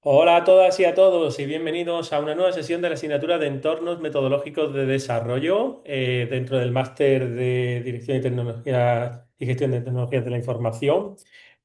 Hola a todas y a todos y bienvenidos a una nueva sesión de la asignatura de entornos metodológicos de desarrollo dentro del máster de Dirección de Tecnología y Gestión de Tecnologías de la Información.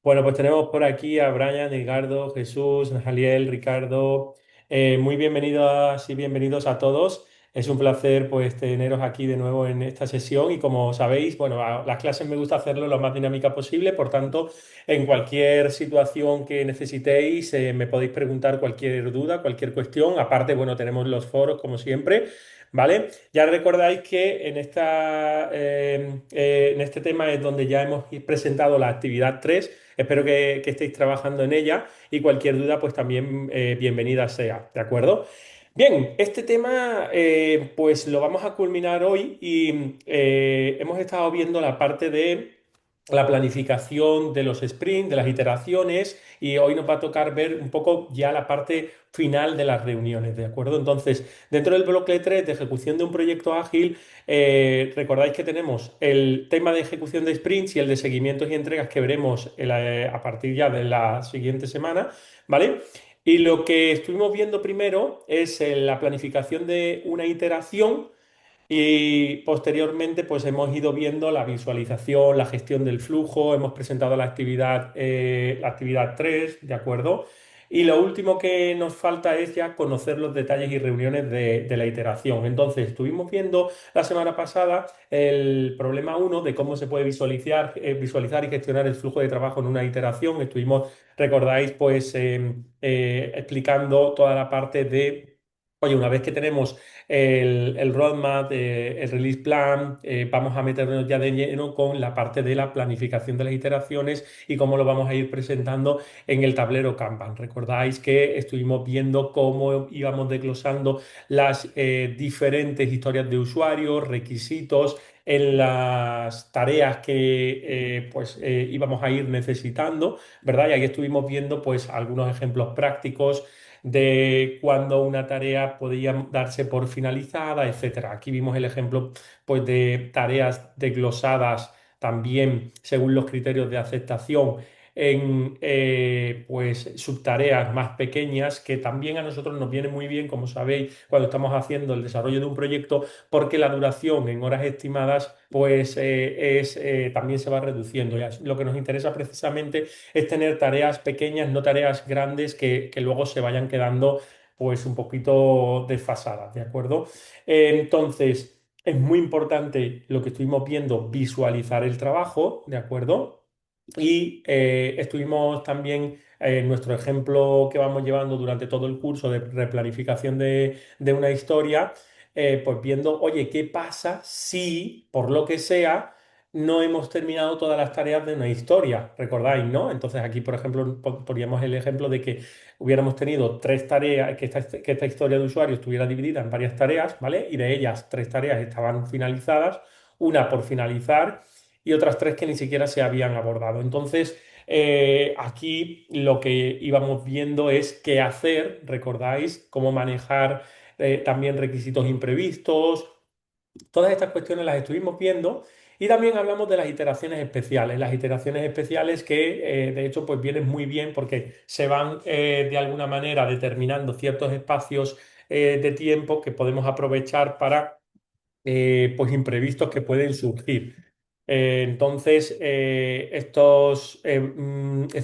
Bueno, pues tenemos por aquí a Brian, Edgardo, Jesús, Jaliel, Ricardo. Muy bienvenidas y bienvenidos a todos. Es un placer pues teneros aquí de nuevo en esta sesión y como sabéis, bueno, las clases me gusta hacerlo lo más dinámica posible, por tanto en cualquier situación que necesitéis, me podéis preguntar cualquier duda, cualquier cuestión. Aparte, bueno, tenemos los foros como siempre, ¿vale? Ya recordáis que en este tema es donde ya hemos presentado la actividad 3. Espero que estéis trabajando en ella y cualquier duda, pues también bienvenida sea, ¿de acuerdo? Bien, este tema pues lo vamos a culminar hoy y hemos estado viendo la parte de la planificación de los sprints, de las iteraciones, y hoy nos va a tocar ver un poco ya la parte final de las reuniones, ¿de acuerdo? Entonces, dentro del bloque 3 de ejecución de un proyecto ágil, recordáis que tenemos el tema de ejecución de sprints y el de seguimientos y entregas que veremos a partir ya de la siguiente semana, ¿vale? Y lo que estuvimos viendo primero es la planificación de una iteración y posteriormente, pues hemos ido viendo la visualización, la gestión del flujo, hemos presentado la actividad 3, ¿de acuerdo? Y lo último que nos falta es ya conocer los detalles y reuniones de la iteración. Entonces, estuvimos viendo la semana pasada el problema uno de cómo se puede visualizar y gestionar el flujo de trabajo en una iteración. Estuvimos, recordáis, pues explicando toda la parte de, oye, una vez que tenemos el roadmap, el release plan, vamos a meternos ya de lleno con la parte de la planificación de las iteraciones y cómo lo vamos a ir presentando en el tablero Kanban. Recordáis que estuvimos viendo cómo íbamos desglosando las diferentes historias de usuarios, requisitos en las tareas que íbamos a ir necesitando, ¿verdad? Y ahí estuvimos viendo pues algunos ejemplos prácticos de cuando una tarea podía darse por finalizada, etcétera. Aquí vimos el ejemplo pues, de tareas desglosadas también según los criterios de aceptación en pues, subtareas más pequeñas que también a nosotros nos viene muy bien, como sabéis, cuando estamos haciendo el desarrollo de un proyecto, porque la duración en horas estimadas pues también se va reduciendo. Ya, lo que nos interesa precisamente es tener tareas pequeñas, no tareas grandes que luego se vayan quedando pues un poquito desfasadas, ¿de acuerdo? Entonces, es muy importante lo que estuvimos viendo, visualizar el trabajo, ¿de acuerdo? Y estuvimos también en nuestro ejemplo que vamos llevando durante todo el curso de replanificación de una historia, pues viendo, oye, ¿qué pasa si, por lo que sea, no hemos terminado todas las tareas de una historia? ¿Recordáis, no? Entonces aquí, por ejemplo, poníamos el ejemplo de que hubiéramos tenido tres tareas, que esta historia de usuario estuviera dividida en varias tareas, ¿vale? Y de ellas tres tareas estaban finalizadas, una por finalizar y otras tres que ni siquiera se habían abordado. Entonces, aquí lo que íbamos viendo es qué hacer, ¿recordáis? Cómo manejar también requisitos imprevistos. Todas estas cuestiones las estuvimos viendo y también hablamos de las iteraciones especiales. Las iteraciones especiales que de hecho pues vienen muy bien porque se van de alguna manera determinando ciertos espacios de tiempo que podemos aprovechar para pues imprevistos que pueden surgir. Estas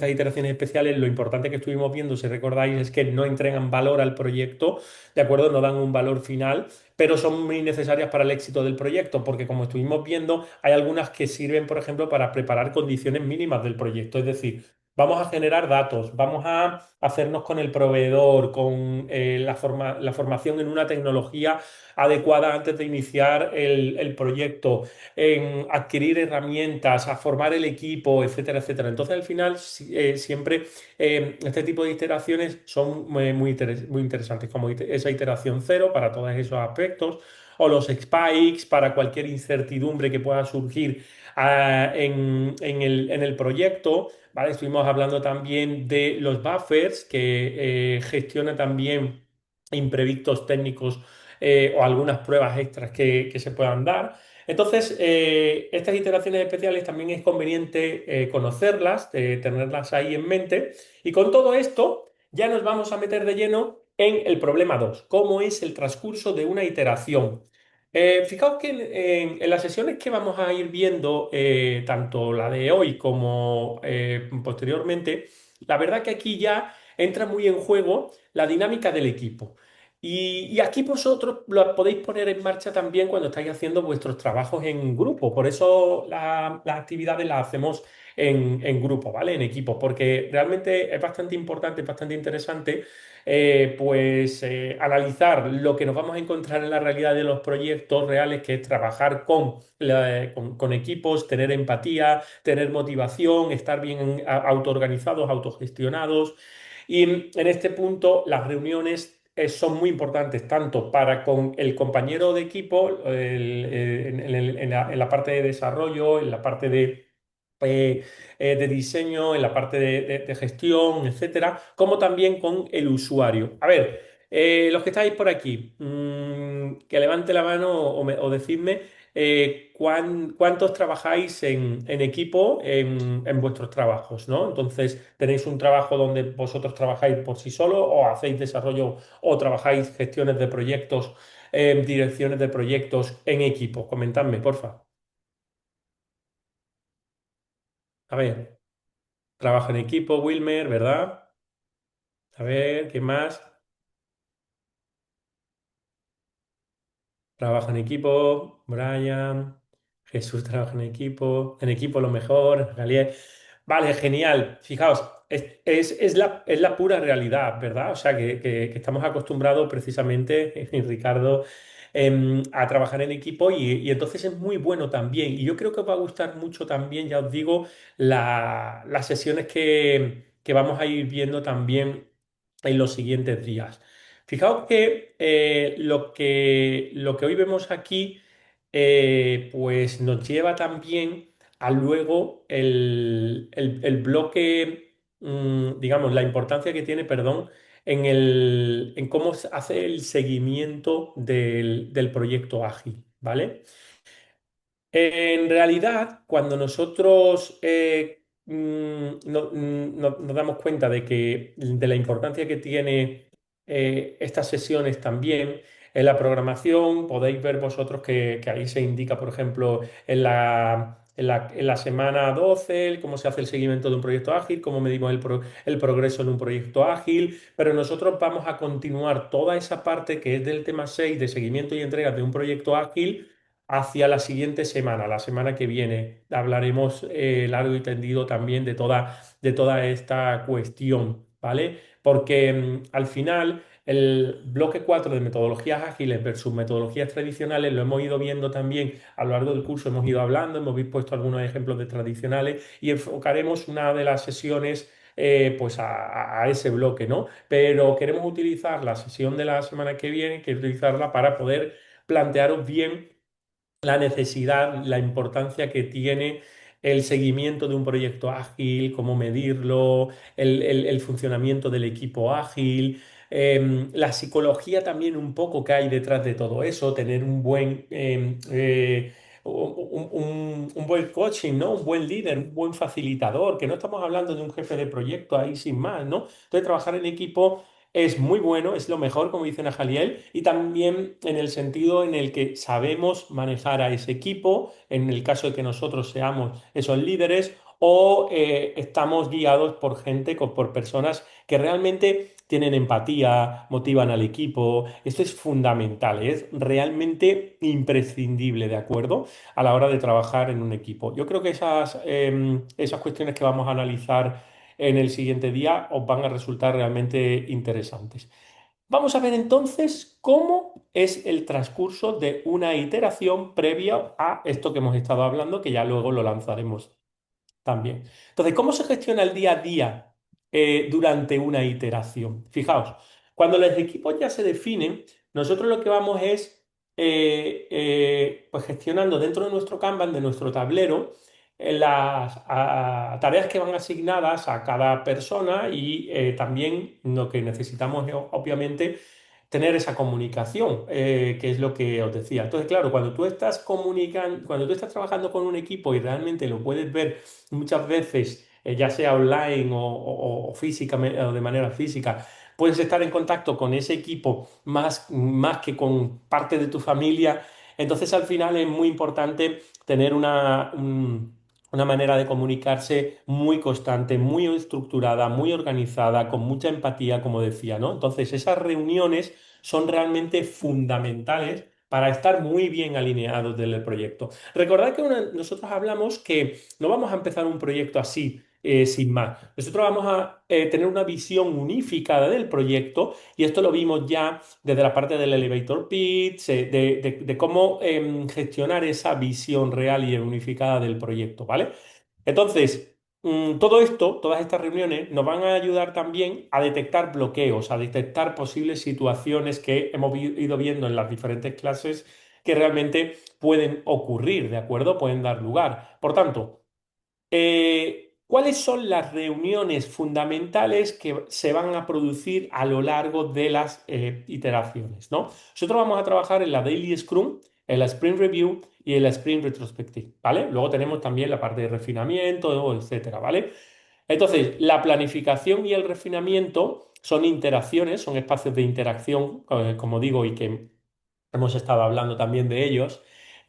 iteraciones especiales, lo importante que estuvimos viendo, si recordáis, es que no entregan valor al proyecto, ¿de acuerdo? No dan un valor final, pero son muy necesarias para el éxito del proyecto, porque como estuvimos viendo, hay algunas que sirven, por ejemplo, para preparar condiciones mínimas del proyecto, es decir, vamos a generar datos, vamos a hacernos con el proveedor, con la formación en una tecnología adecuada antes de iniciar el proyecto, en adquirir herramientas, a formar el equipo, etcétera, etcétera. Entonces, al final, siempre este tipo de iteraciones son muy interesantes, como esa iteración cero para todos esos aspectos, o los spikes para cualquier incertidumbre que pueda surgir en el proyecto. ¿Vale? Estuvimos hablando también de los buffers que gestiona también imprevistos técnicos o algunas pruebas extras que se puedan dar. Entonces, estas iteraciones especiales también es conveniente conocerlas, tenerlas ahí en mente. Y con todo esto, ya nos vamos a meter de lleno en el problema 2. ¿Cómo es el transcurso de una iteración? Fijaos que en las sesiones que vamos a ir viendo, tanto la de hoy como posteriormente, la verdad que aquí ya entra muy en juego la dinámica del equipo. Y aquí vosotros lo podéis poner en marcha también cuando estáis haciendo vuestros trabajos en grupo. Por eso las actividades las hacemos en grupo, ¿vale? En equipo, porque realmente es bastante importante, es bastante interesante, analizar lo que nos vamos a encontrar en la realidad de los proyectos reales, que es trabajar con equipos, tener empatía, tener motivación, estar bien autoorganizados, autogestionados. Y en este punto, las reuniones son muy importantes, tanto para con el compañero de equipo, en la parte de desarrollo, en la parte eh, de diseño, en la parte de gestión, etcétera, como también con el usuario. A ver, los que estáis por aquí, que levante la mano o decidme cuántos trabajáis en equipo en vuestros trabajos, ¿no? Entonces, ¿tenéis un trabajo donde vosotros trabajáis por sí solo o hacéis desarrollo o trabajáis gestiones de proyectos, direcciones de proyectos en equipo? Comentadme, porfa. A ver. Trabajo en equipo, Wilmer, ¿verdad? A ver, ¿qué más? Trabaja en equipo, Brian, Jesús trabaja en equipo lo mejor, Galier. Vale, genial. Fijaos, es la pura realidad, ¿verdad? O sea, que estamos acostumbrados precisamente, Ricardo, a trabajar en equipo y entonces es muy bueno también. Y yo creo que os va a gustar mucho también, ya os digo, las sesiones que vamos a ir viendo también en los siguientes días. Fijaos que lo que hoy vemos aquí, pues nos lleva también a luego el bloque, digamos, la importancia que tiene, perdón, en cómo se hace el seguimiento del proyecto ágil, ¿vale? En realidad, cuando nosotros nos damos cuenta de la importancia que tiene estas sesiones también en la programación, podéis ver vosotros que ahí se indica, por ejemplo, en la semana 12 cómo se hace el seguimiento de un proyecto ágil, cómo medimos el progreso en un proyecto ágil, pero nosotros vamos a continuar toda esa parte que es del tema 6 de seguimiento y entrega de un proyecto ágil hacia la siguiente semana, la semana que viene. Hablaremos largo y tendido también de toda esta cuestión, ¿vale? Porque al final el bloque 4 de metodologías ágiles versus metodologías tradicionales lo hemos ido viendo también a lo largo del curso, hemos ido hablando, hemos puesto algunos ejemplos de tradicionales y enfocaremos una de las sesiones. Pues a ese bloque, ¿no? Pero queremos utilizar la sesión de la semana que viene, que utilizarla para poder plantearos bien la necesidad, la importancia que tiene el seguimiento de un proyecto ágil, cómo medirlo, el funcionamiento del equipo ágil, la psicología también un poco que hay detrás de todo eso, tener un buen coaching, ¿no? Un buen líder, un buen facilitador, que no estamos hablando de un jefe de proyecto ahí sin más, ¿no? Entonces, trabajar en equipo es muy bueno, es lo mejor, como dice Najaliel, y también en el sentido en el que sabemos manejar a ese equipo, en el caso de que nosotros seamos esos líderes, o estamos guiados por gente, por personas que realmente tienen empatía, motivan al equipo. Esto es fundamental, es realmente imprescindible, ¿de acuerdo? A la hora de trabajar en un equipo. Yo creo que esas cuestiones que vamos a analizar en el siguiente día os van a resultar realmente interesantes. Vamos a ver entonces cómo es el transcurso de una iteración previa a esto que hemos estado hablando, que ya luego lo lanzaremos también. Entonces, ¿cómo se gestiona el día a día durante una iteración? Fijaos, cuando los equipos ya se definen, nosotros lo que vamos es pues gestionando dentro de nuestro Kanban, de nuestro tablero, las tareas que van asignadas a cada persona y también lo que necesitamos es, obviamente, tener esa comunicación, que es lo que os decía. Entonces, claro, cuando tú estás comunicando, cuando tú estás trabajando con un equipo y realmente lo puedes ver muchas veces, ya sea online o o de manera física, puedes estar en contacto con ese equipo más que con parte de tu familia. Entonces, al final es muy importante tener una manera de comunicarse muy constante, muy estructurada, muy organizada, con mucha empatía, como decía, ¿no? Entonces, esas reuniones son realmente fundamentales para estar muy bien alineados del proyecto. Recordad que nosotros hablamos que no vamos a empezar un proyecto así, sin más. Nosotros vamos a tener una visión unificada del proyecto y esto lo vimos ya desde la parte del elevator pitch, de cómo gestionar esa visión real y unificada del proyecto, ¿vale? Entonces, todo esto, todas estas reuniones nos van a ayudar también a detectar bloqueos, a detectar posibles situaciones que hemos ido viendo en las diferentes clases que realmente pueden ocurrir, ¿de acuerdo? Pueden dar lugar. Por tanto, ¿cuáles son las reuniones fundamentales que se van a producir a lo largo de las iteraciones, ¿no? Nosotros vamos a trabajar en la Daily Scrum, en la Sprint Review y en la Sprint Retrospective, ¿vale? Luego tenemos también la parte de refinamiento, etcétera, ¿vale? Entonces, la planificación y el refinamiento son interacciones, son espacios de interacción, como digo, y que hemos estado hablando también de ellos,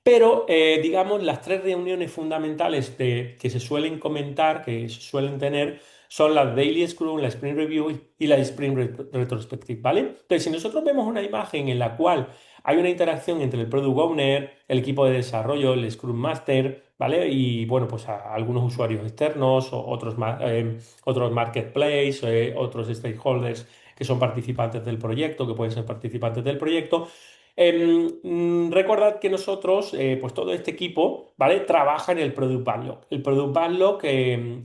pero digamos las tres reuniones fundamentales que se suelen comentar, que se suelen tener, son la Daily Scrum, la Sprint Review y la Sprint Retrospective, ¿vale? Entonces, si nosotros vemos una imagen en la cual hay una interacción entre el Product Owner, el equipo de desarrollo, el Scrum Master, ¿vale? Y bueno, pues algunos usuarios externos, o otros marketplace, otros stakeholders que son participantes del proyecto, que pueden ser participantes del proyecto. Recordad que nosotros, pues todo este equipo, ¿vale? Trabaja en el Product Backlog. El Product Backlog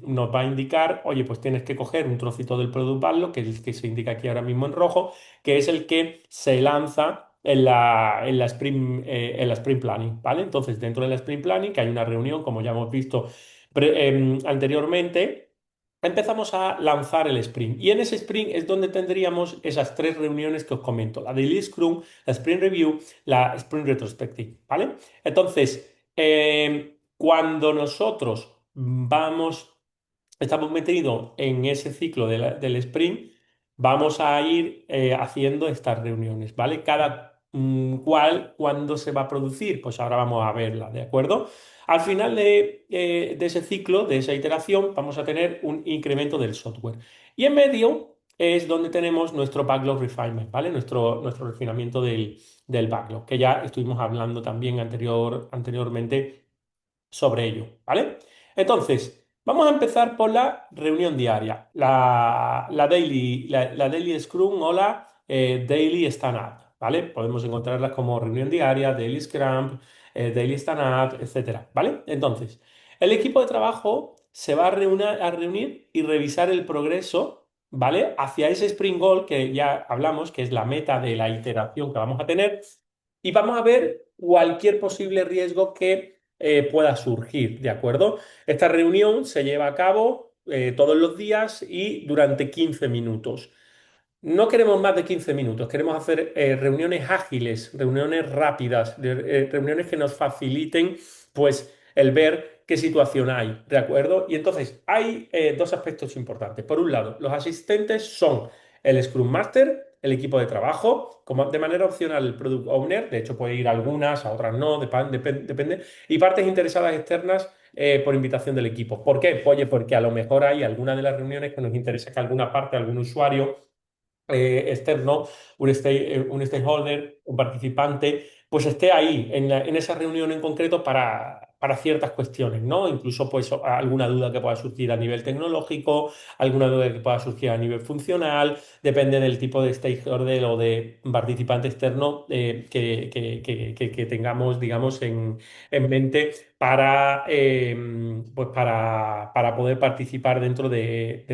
nos va a indicar, oye, pues tienes que coger un trocito del Product Backlog, que es el que se indica aquí ahora mismo en rojo, que es el que se lanza en la Sprint Planning, ¿vale? Entonces, dentro de la Sprint Planning, que hay una reunión, como ya hemos visto anteriormente, empezamos a lanzar el sprint. Y en ese sprint es donde tendríamos esas tres reuniones que os comento, la Daily Scrum, la Sprint Review, la Sprint Retrospective, ¿vale? Entonces, cuando nosotros estamos metidos en ese ciclo del sprint, vamos a ir haciendo estas reuniones, ¿vale? Cada cual, ¿cuándo se va a producir? Pues ahora vamos a verla, ¿de acuerdo? Al final de ese ciclo, de esa iteración, vamos a tener un incremento del software. Y en medio es donde tenemos nuestro backlog refinement, ¿vale? Nuestro refinamiento del backlog, que ya estuvimos hablando también anteriormente sobre ello, ¿vale? Entonces, vamos a empezar por la reunión diaria, la Daily Scrum o la Daily Stand Up, ¿vale? Podemos encontrarlas como reunión diaria, Daily Scrum, Daily Stand Up, etcétera, ¿vale? Entonces, el equipo de trabajo se va a reunir y revisar el progreso, ¿vale? Hacia ese Sprint Goal que ya hablamos, que es la meta de la iteración que vamos a tener, y vamos a ver cualquier posible riesgo que pueda surgir, ¿de acuerdo? Esta reunión se lleva a cabo todos los días y durante 15 minutos. No queremos más de 15 minutos, queremos hacer reuniones ágiles, reuniones rápidas, reuniones que nos faciliten pues el ver qué situación hay, ¿de acuerdo? Y entonces hay dos aspectos importantes. Por un lado, los asistentes son el Scrum Master, el equipo de trabajo, como de manera opcional el Product Owner, de hecho puede ir a algunas, a otras no, depende, y partes interesadas externas por invitación del equipo. ¿Por qué? Oye, porque a lo mejor hay alguna de las reuniones que nos interesa que alguna parte, algún usuario externo, un stakeholder, un participante, pues esté ahí en esa reunión en concreto para ciertas cuestiones, ¿no? Incluso pues alguna duda que pueda surgir a nivel tecnológico, alguna duda que pueda surgir a nivel funcional, depende del tipo de stakeholder o de participante externo que tengamos, digamos, en mente para poder participar dentro de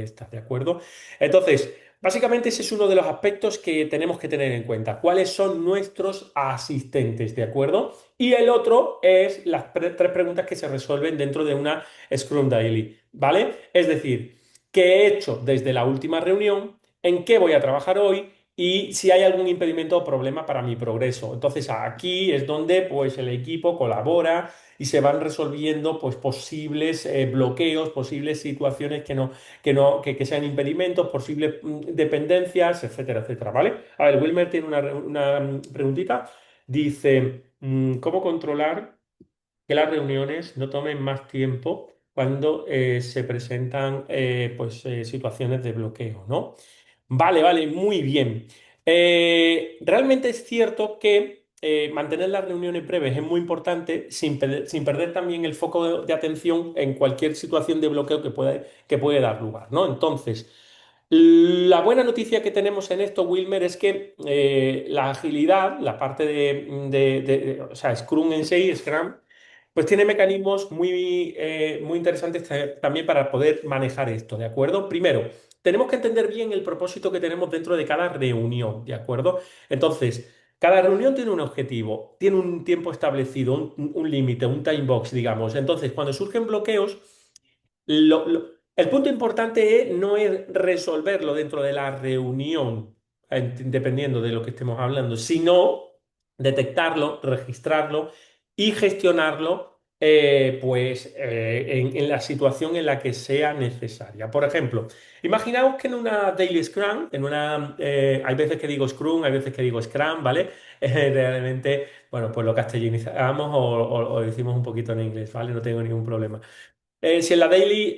estas, ¿de acuerdo? Entonces, básicamente ese es uno de los aspectos que tenemos que tener en cuenta. ¿Cuáles son nuestros asistentes? ¿De acuerdo? Y el otro es las tres preguntas que se resuelven dentro de una Scrum Daily, ¿vale? Es decir, ¿qué he hecho desde la última reunión? ¿En qué voy a trabajar hoy? y si hay algún impedimento o problema para mi progreso. Entonces aquí es donde pues el equipo colabora y se van resolviendo pues posibles bloqueos, posibles situaciones que sean impedimentos, posibles dependencias, etcétera, etcétera, ¿vale? A ver, Wilmer tiene una preguntita. Dice, ¿cómo controlar que las reuniones no tomen más tiempo cuando se presentan situaciones de bloqueo, ¿no? Vale, vale, muy bien. Realmente es cierto que mantener las reuniones breves es muy importante sin perder también el foco de atención en cualquier situación de bloqueo que puede dar lugar, ¿no? Entonces, la buena noticia que tenemos en esto, Wilmer, es que la agilidad, la parte o sea, Scrum en sí, Scrum, pues tiene mecanismos muy interesantes también para poder manejar esto, ¿de acuerdo? Primero, tenemos que entender bien el propósito que tenemos dentro de cada reunión, ¿de acuerdo? Entonces, cada reunión tiene un objetivo, tiene un tiempo establecido, un límite, un time box, digamos. Entonces, cuando surgen bloqueos, el punto importante no es resolverlo dentro de la reunión, dependiendo de lo que estemos hablando, sino detectarlo, registrarlo y gestionarlo en la situación en la que sea necesaria. Por ejemplo, imaginaos que en una Daily Scrum, hay veces que digo Scrum, hay veces que digo Scrum, ¿vale? Realmente, bueno, pues lo castellanizamos o decimos un poquito en inglés, ¿vale? No tengo ningún problema. Si en la Daily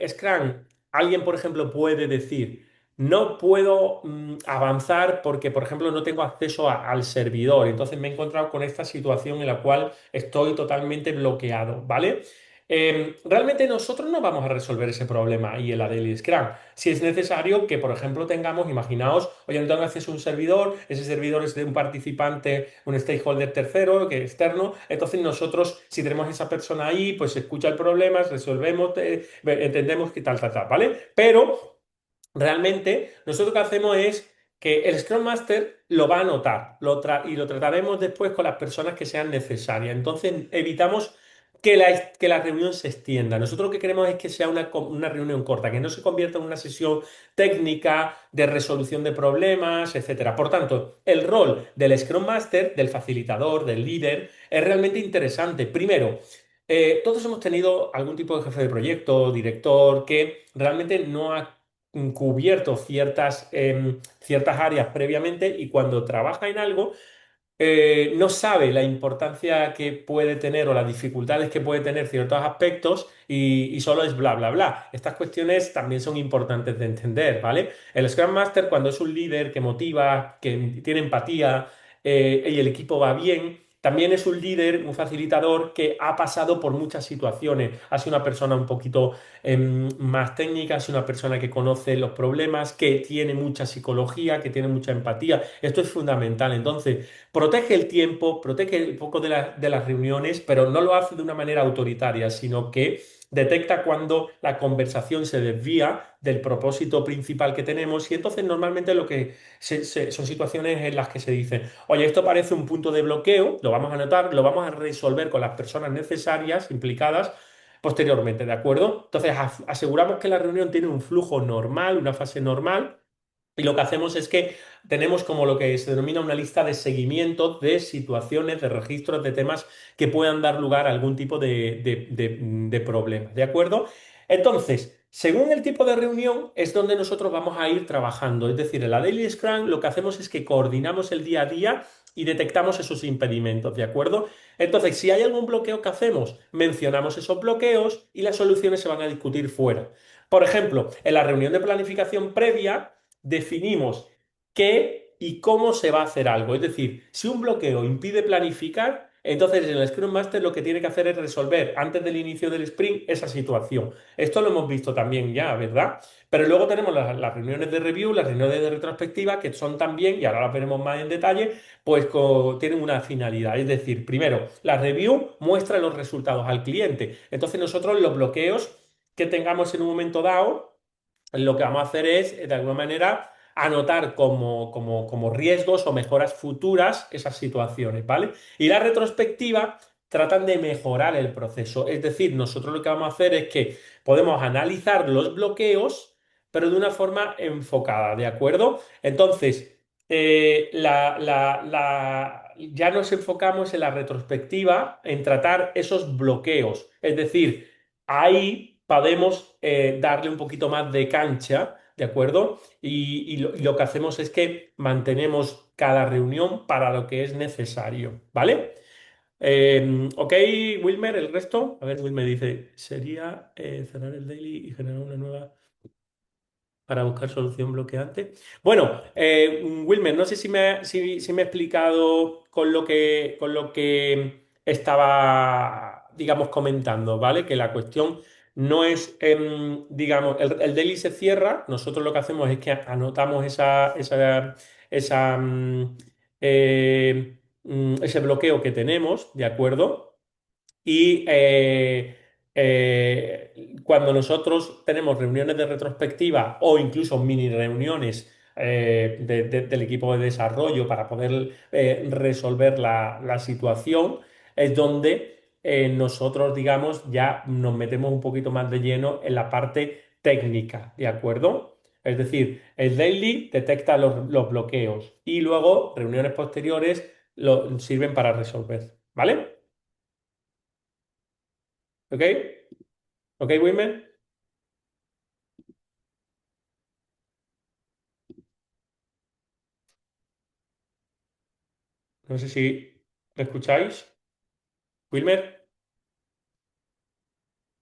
Scrum alguien, por ejemplo, puede decir, no puedo avanzar porque, por ejemplo, no tengo acceso al servidor. Entonces me he encontrado con esta situación en la cual estoy totalmente bloqueado, ¿vale? Realmente nosotros no vamos a resolver ese problema ahí en la Daily Scrum. Si es necesario que, por ejemplo, tengamos, imaginaos, oye, no tengo acceso a un servidor, ese servidor es de un participante, un stakeholder tercero, que es externo, entonces nosotros, si tenemos esa persona ahí, pues escucha el problema, resolvemos, entendemos que tal, tal, tal, ¿vale? Pero realmente, nosotros lo que hacemos es que el Scrum Master lo va a anotar y lo trataremos después con las personas que sean necesarias. Entonces, evitamos que la reunión se extienda. Nosotros lo que queremos es que sea una reunión corta, que no se convierta en una sesión técnica de resolución de problemas, etcétera. Por tanto, el rol del Scrum Master, del facilitador, del líder, es realmente interesante. Primero, todos hemos tenido algún tipo de jefe de proyecto, director, que realmente no ha cubierto ciertas áreas previamente y cuando trabaja en algo no sabe la importancia que puede tener o las dificultades que puede tener ciertos aspectos y solo es bla, bla, bla. Estas cuestiones también son importantes de entender, ¿vale? El Scrum Master, cuando es un líder que motiva, que tiene empatía y el equipo va bien, también es un líder, un facilitador que ha pasado por muchas situaciones. Ha sido una persona un poquito más técnica, ha sido una persona que conoce los problemas, que tiene mucha psicología, que tiene mucha empatía. Esto es fundamental. Entonces, protege el tiempo, protege el poco de las reuniones, pero no lo hace de una manera autoritaria, sino que detecta cuando la conversación se desvía del propósito principal que tenemos y entonces normalmente lo que son situaciones en las que se dice, oye, esto parece un punto de bloqueo, lo vamos a anotar, lo vamos a resolver con las personas necesarias, implicadas, posteriormente, ¿de acuerdo? Entonces aseguramos que la reunión tiene un flujo normal, una fase normal. Y lo que hacemos es que tenemos como lo que se denomina una lista de seguimiento de situaciones, de registros, de temas que puedan dar lugar a algún tipo de problema. ¿De acuerdo? Entonces, según el tipo de reunión, es donde nosotros vamos a ir trabajando. Es decir, en la Daily Scrum lo que hacemos es que coordinamos el día a día y detectamos esos impedimentos. ¿De acuerdo? Entonces, si hay algún bloqueo que hacemos, mencionamos esos bloqueos y las soluciones se van a discutir fuera. Por ejemplo, en la reunión de planificación previa, definimos qué y cómo se va a hacer algo. Es decir, si un bloqueo impide planificar, entonces el Scrum Master lo que tiene que hacer es resolver antes del inicio del sprint esa situación. Esto lo hemos visto también ya, ¿verdad? Pero luego tenemos las reuniones de review, las reuniones de retrospectiva, que son también, y ahora las veremos más en detalle, pues tienen una finalidad. Es decir, primero, la review muestra los resultados al cliente. Entonces nosotros los bloqueos que tengamos en un momento dado, lo que vamos a hacer es, de alguna manera, anotar como riesgos o mejoras futuras esas situaciones, ¿vale? Y la retrospectiva tratan de mejorar el proceso. Es decir, nosotros lo que vamos a hacer es que podemos analizar los bloqueos, pero de una forma enfocada, ¿de acuerdo? Entonces, ya nos enfocamos en la retrospectiva, en tratar esos bloqueos. Es decir, ahí podemos darle un poquito más de cancha, ¿de acuerdo? Y lo que hacemos es que mantenemos cada reunión para lo que es necesario, ¿vale? Ok, Wilmer, el resto. A ver, Wilmer dice, sería cerrar el daily y generar una nueva para buscar solución bloqueante. Bueno, Wilmer, no sé si me he explicado con lo que estaba, digamos, comentando, ¿vale? Que la cuestión no es, digamos, el daily se cierra, nosotros lo que hacemos es que anotamos ese bloqueo que tenemos, ¿de acuerdo? Y cuando nosotros tenemos reuniones de retrospectiva o incluso mini reuniones del equipo de desarrollo para poder resolver la situación, es donde nosotros, digamos, ya nos metemos un poquito más de lleno en la parte técnica, ¿de acuerdo? Es decir, el daily detecta los bloqueos y luego reuniones posteriores sirven para resolver, ¿vale? ¿Ok? ¿Ok, Wilmer? No sé si me escucháis. Wilmer,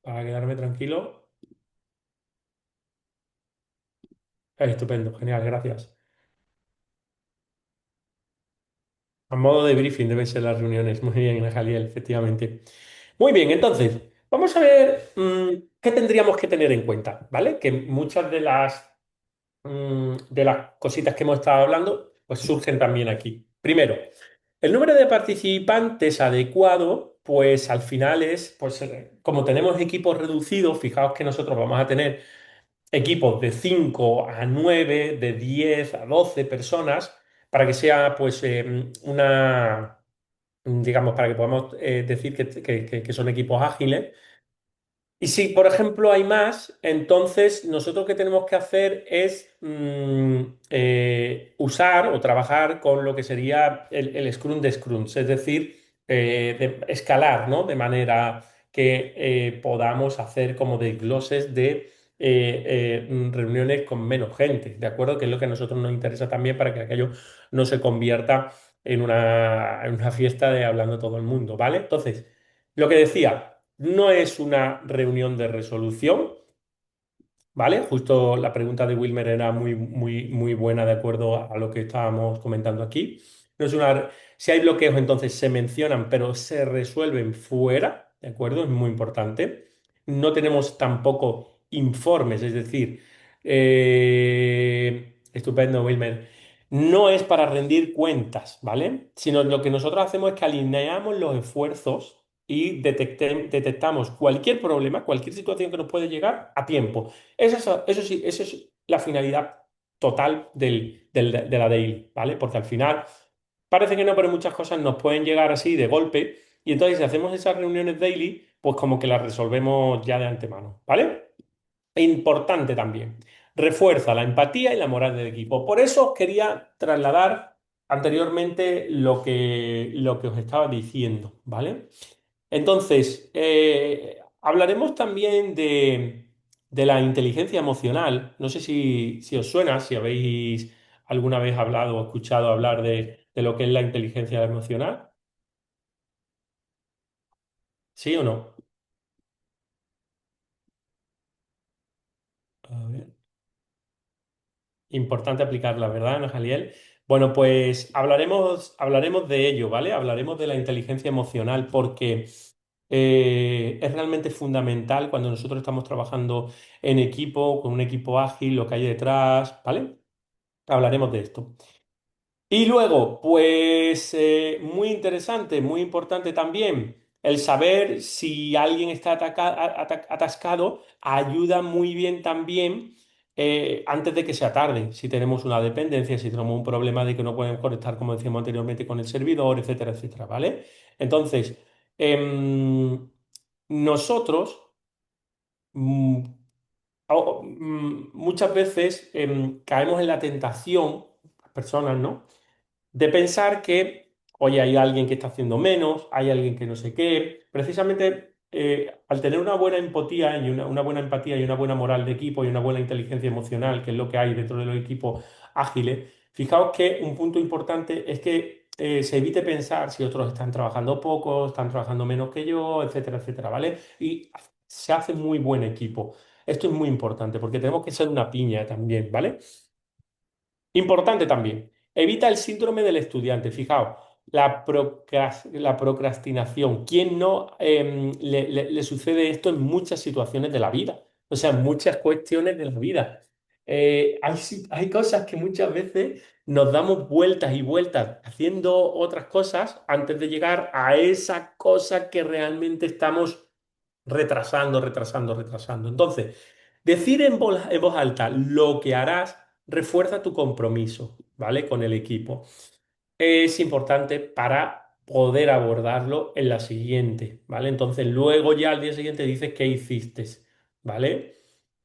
para quedarme tranquilo. Estupendo, genial, gracias. A modo de briefing deben ser las reuniones. Muy bien, Jaliel, efectivamente. Muy bien, entonces, vamos a ver qué tendríamos que tener en cuenta, ¿vale? Que muchas de las cositas que hemos estado hablando, pues surgen también aquí. Primero, el número de participantes adecuado, pues al final es, pues como tenemos equipos reducidos, fijaos que nosotros vamos a tener equipos de 5 a 9, de 10 a 12 personas, para que sea pues digamos, para que podamos decir que son equipos ágiles. Y si, por ejemplo, hay más, entonces nosotros lo que tenemos que hacer es usar o trabajar con lo que sería el Scrum de Scrums, es decir, escalar, ¿no? De manera que podamos hacer como desgloses de reuniones con menos gente, ¿de acuerdo? Que es lo que a nosotros nos interesa también para que aquello no se convierta en una fiesta de hablando todo el mundo, ¿vale? Entonces, lo que decía. No es una reunión de resolución, ¿vale? Justo la pregunta de Wilmer era muy buena de acuerdo a lo que estábamos comentando aquí. No es una, si hay bloqueos, entonces se mencionan, pero se resuelven fuera, ¿de acuerdo? Es muy importante. No tenemos tampoco informes, es decir, estupendo, Wilmer. No es para rendir cuentas, ¿vale? Sino lo que nosotros hacemos es que alineamos los esfuerzos y detectamos cualquier problema, cualquier situación que nos puede llegar a tiempo. Eso sí, esa es la finalidad total de la daily, ¿vale? Porque al final parece que no, pero muchas cosas nos pueden llegar así de golpe y entonces si hacemos esas reuniones daily, pues como que las resolvemos ya de antemano, ¿vale? E importante también, refuerza la empatía y la moral del equipo. Por eso os quería trasladar anteriormente lo que os estaba diciendo, ¿vale? Entonces, hablaremos también de la inteligencia emocional. No sé si os suena, si habéis alguna vez hablado o escuchado hablar de lo que es la inteligencia emocional. ¿Sí o no? A ver. Importante aplicarla, ¿verdad, Ana Jaliel? Bueno, pues hablaremos de ello, ¿vale? Hablaremos de la inteligencia emocional porque es realmente fundamental cuando nosotros estamos trabajando en equipo, con un equipo ágil, lo que hay detrás, ¿vale? Hablaremos de esto. Y luego, pues muy interesante, muy importante también, el saber si alguien está atascado ayuda muy bien también antes de que sea tarde, si tenemos una dependencia, si tenemos un problema de que no podemos conectar, como decíamos anteriormente, con el servidor, etcétera, etcétera, ¿vale? Entonces, nosotros muchas veces caemos en la tentación personas, ¿no? De pensar que, oye, hay alguien que está haciendo menos, hay alguien que no sé qué. Precisamente al tener una buena empatía y una buena empatía y una buena moral de equipo y una buena inteligencia emocional, que es lo que hay dentro de los equipos ágiles, fijaos que un punto importante es que se evite pensar si otros están trabajando poco, están trabajando menos que yo, etcétera, etcétera, ¿vale? Y se hace muy buen equipo. Esto es muy importante porque tenemos que ser una piña también, ¿vale? Importante también, evita el síndrome del estudiante. Fijaos, la procrastinación. ¿Quién no le sucede esto en muchas situaciones de la vida? O sea, en muchas cuestiones de la vida. Hay cosas que muchas veces nos damos vueltas y vueltas haciendo otras cosas antes de llegar a esa cosa que realmente estamos retrasando, retrasando, retrasando. Entonces, decir en voz alta lo que harás refuerza tu compromiso, ¿vale? Con el equipo. Es importante para poder abordarlo en la siguiente, ¿vale? Entonces, luego ya al día siguiente dices qué hiciste, ¿vale?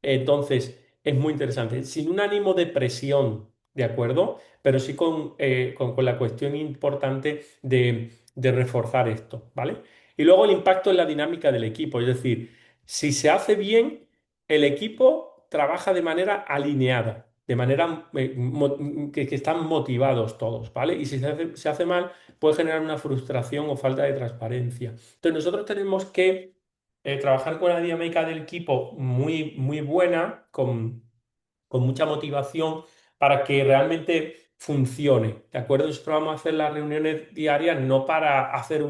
Entonces, es muy interesante. Sin un ánimo de presión, ¿de acuerdo? Pero sí con la cuestión importante de reforzar esto, ¿vale? Y luego el impacto en la dinámica del equipo, es decir, si se hace bien, el equipo trabaja de manera alineada, de manera que están motivados todos, ¿vale? Y si se hace mal, puede generar una frustración o falta de transparencia. Entonces nosotros tenemos que trabajar con la dinámica del equipo muy, muy buena, con mucha motivación para que realmente funcione. ¿De acuerdo? Nosotros vamos a hacer las reuniones diarias no para hacer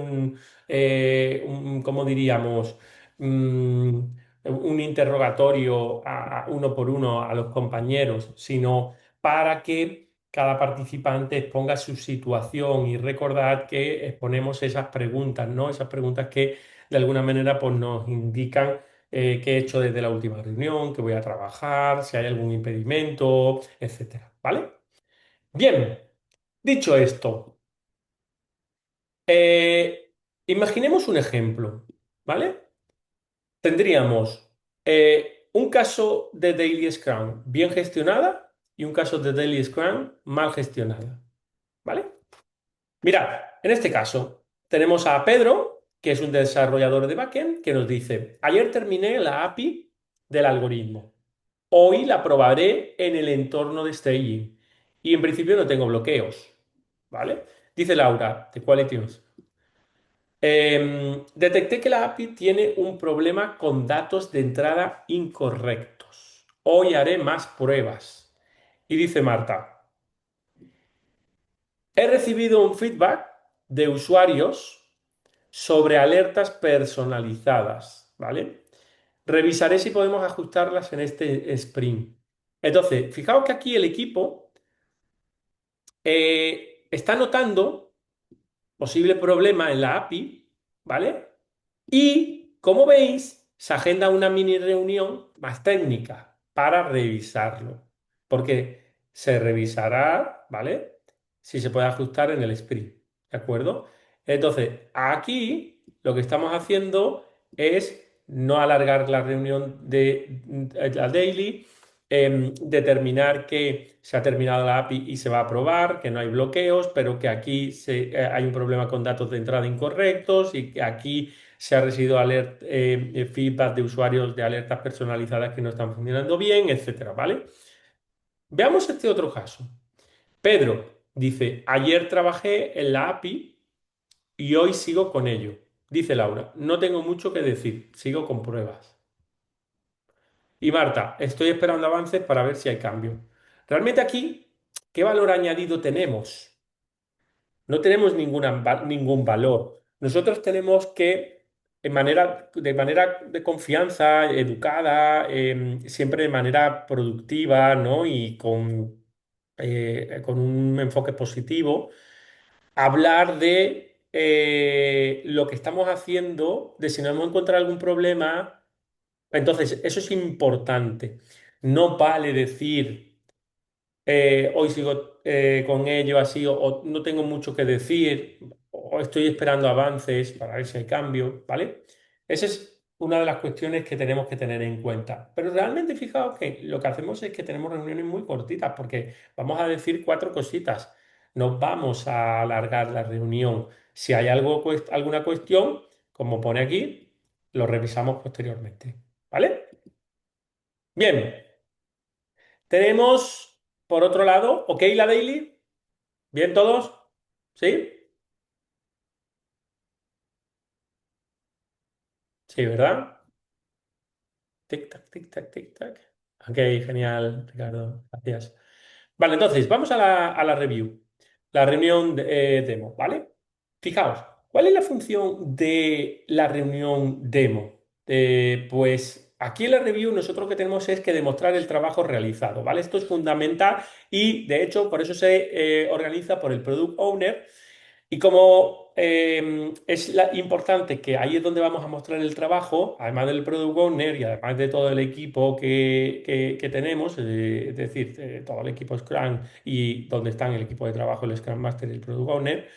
¿cómo diríamos? Mm, un interrogatorio uno por uno a los compañeros, sino para que cada participante exponga su situación y recordad que exponemos esas preguntas, ¿no? Esas preguntas que de alguna manera pues, nos indican qué he hecho desde la última reunión, qué voy a trabajar, si hay algún impedimento, etcétera. ¿Vale? Bien, dicho esto, eh, imaginemos un ejemplo, ¿vale? Tendríamos un caso de Daily Scrum bien gestionada y un caso de Daily Scrum mal gestionada, ¿vale? Mirad, en este caso tenemos a Pedro, que es un desarrollador de backend, que nos dice, ayer terminé la API del algoritmo. Hoy la probaré en el entorno de staging y en principio no tengo bloqueos, ¿vale? Dice Laura, de Quality News. Detecté que la API tiene un problema con datos de entrada incorrectos. Hoy haré más pruebas. Y dice Marta, he recibido un feedback de usuarios sobre alertas personalizadas, ¿vale? Revisaré si podemos ajustarlas en este sprint. Entonces, fijaos que aquí el equipo está notando posible problema en la API, ¿vale? Y, como veis, se agenda una mini reunión más técnica para revisarlo, porque se revisará, ¿vale? Si se puede ajustar en el sprint, ¿de acuerdo? Entonces, aquí lo que estamos haciendo es no alargar la reunión de la daily, determinar que se ha terminado la API y se va a probar, que no hay bloqueos, pero que aquí hay un problema con datos de entrada incorrectos y que aquí se ha recibido feedback de usuarios de alertas personalizadas que no están funcionando bien, etcétera, ¿vale? Veamos este otro caso. Pedro dice, ayer trabajé en la API y hoy sigo con ello. Dice Laura, no tengo mucho que decir, sigo con pruebas. Y Marta, estoy esperando avances para ver si hay cambio. Realmente aquí, ¿qué valor añadido tenemos? No tenemos ningún valor. Nosotros tenemos que, de manera de confianza, educada, siempre de manera productiva, ¿no? Y con un enfoque positivo, hablar de lo que estamos haciendo, de si no hemos encontrado algún problema. Entonces, eso es importante. No vale decir hoy sigo con ello así, o no tengo mucho que decir, o estoy esperando avances para ver si hay cambio, ¿vale? Ese es una de las cuestiones que tenemos que tener en cuenta. Pero realmente fijaos que lo que hacemos es que tenemos reuniones muy cortitas porque vamos a decir cuatro cositas. No vamos a alargar la reunión. Si hay algo, alguna cuestión, como pone aquí, lo revisamos posteriormente. ¿Vale? Bien, tenemos por otro lado, ¿ok la daily? ¿Bien todos? ¿Sí? Sí, ¿verdad? Tic, tac, tic, tac, tic, tac. Ok, genial, Ricardo. Gracias. Vale, entonces, vamos a la review, la reunión demo, ¿vale? Fijaos, ¿cuál es la función de la reunión demo? Pues aquí en la review nosotros lo que tenemos es que demostrar el trabajo realizado, ¿vale? Esto es fundamental y de hecho por eso se organiza por el Product Owner y como es importante que ahí es donde vamos a mostrar el trabajo, además del Product Owner y además de todo el equipo que tenemos, es decir, todo el equipo Scrum y donde están el equipo de trabajo, el Scrum Master y el Product Owner,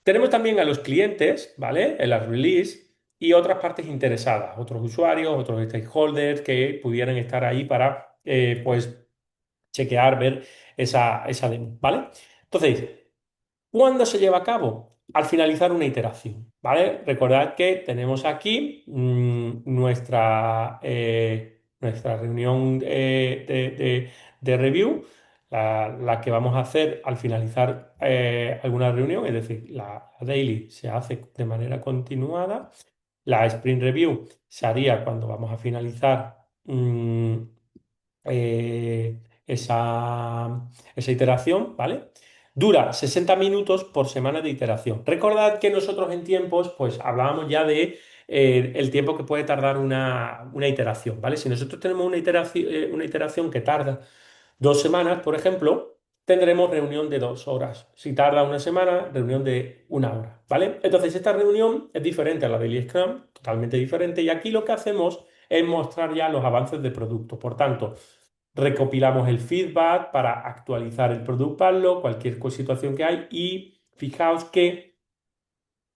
tenemos también a los clientes, ¿vale? En las release y otras partes interesadas, otros usuarios, otros stakeholders que pudieran estar ahí para, pues, chequear, ver esa demo, ¿vale? Entonces, ¿cuándo se lleva a cabo? Al finalizar una iteración, ¿vale? Recordad que tenemos aquí nuestra reunión de review, la que vamos a hacer al finalizar alguna reunión, es decir, la daily se hace de manera continuada, la sprint review se haría cuando vamos a finalizar esa iteración, ¿vale? Dura 60 minutos por semana de iteración. Recordad que nosotros en tiempos, pues hablábamos ya de el tiempo que puede tardar una iteración, ¿vale? Si nosotros tenemos una iteración que tarda 2 semanas, por ejemplo, tendremos reunión de 2 horas. Si tarda una semana, reunión de 1 hora, ¿vale? Entonces, esta reunión es diferente a la del Scrum, totalmente diferente, y aquí lo que hacemos es mostrar ya los avances de producto. Por tanto, recopilamos el feedback para actualizar el product backlog, cualquier situación que hay, y fijaos que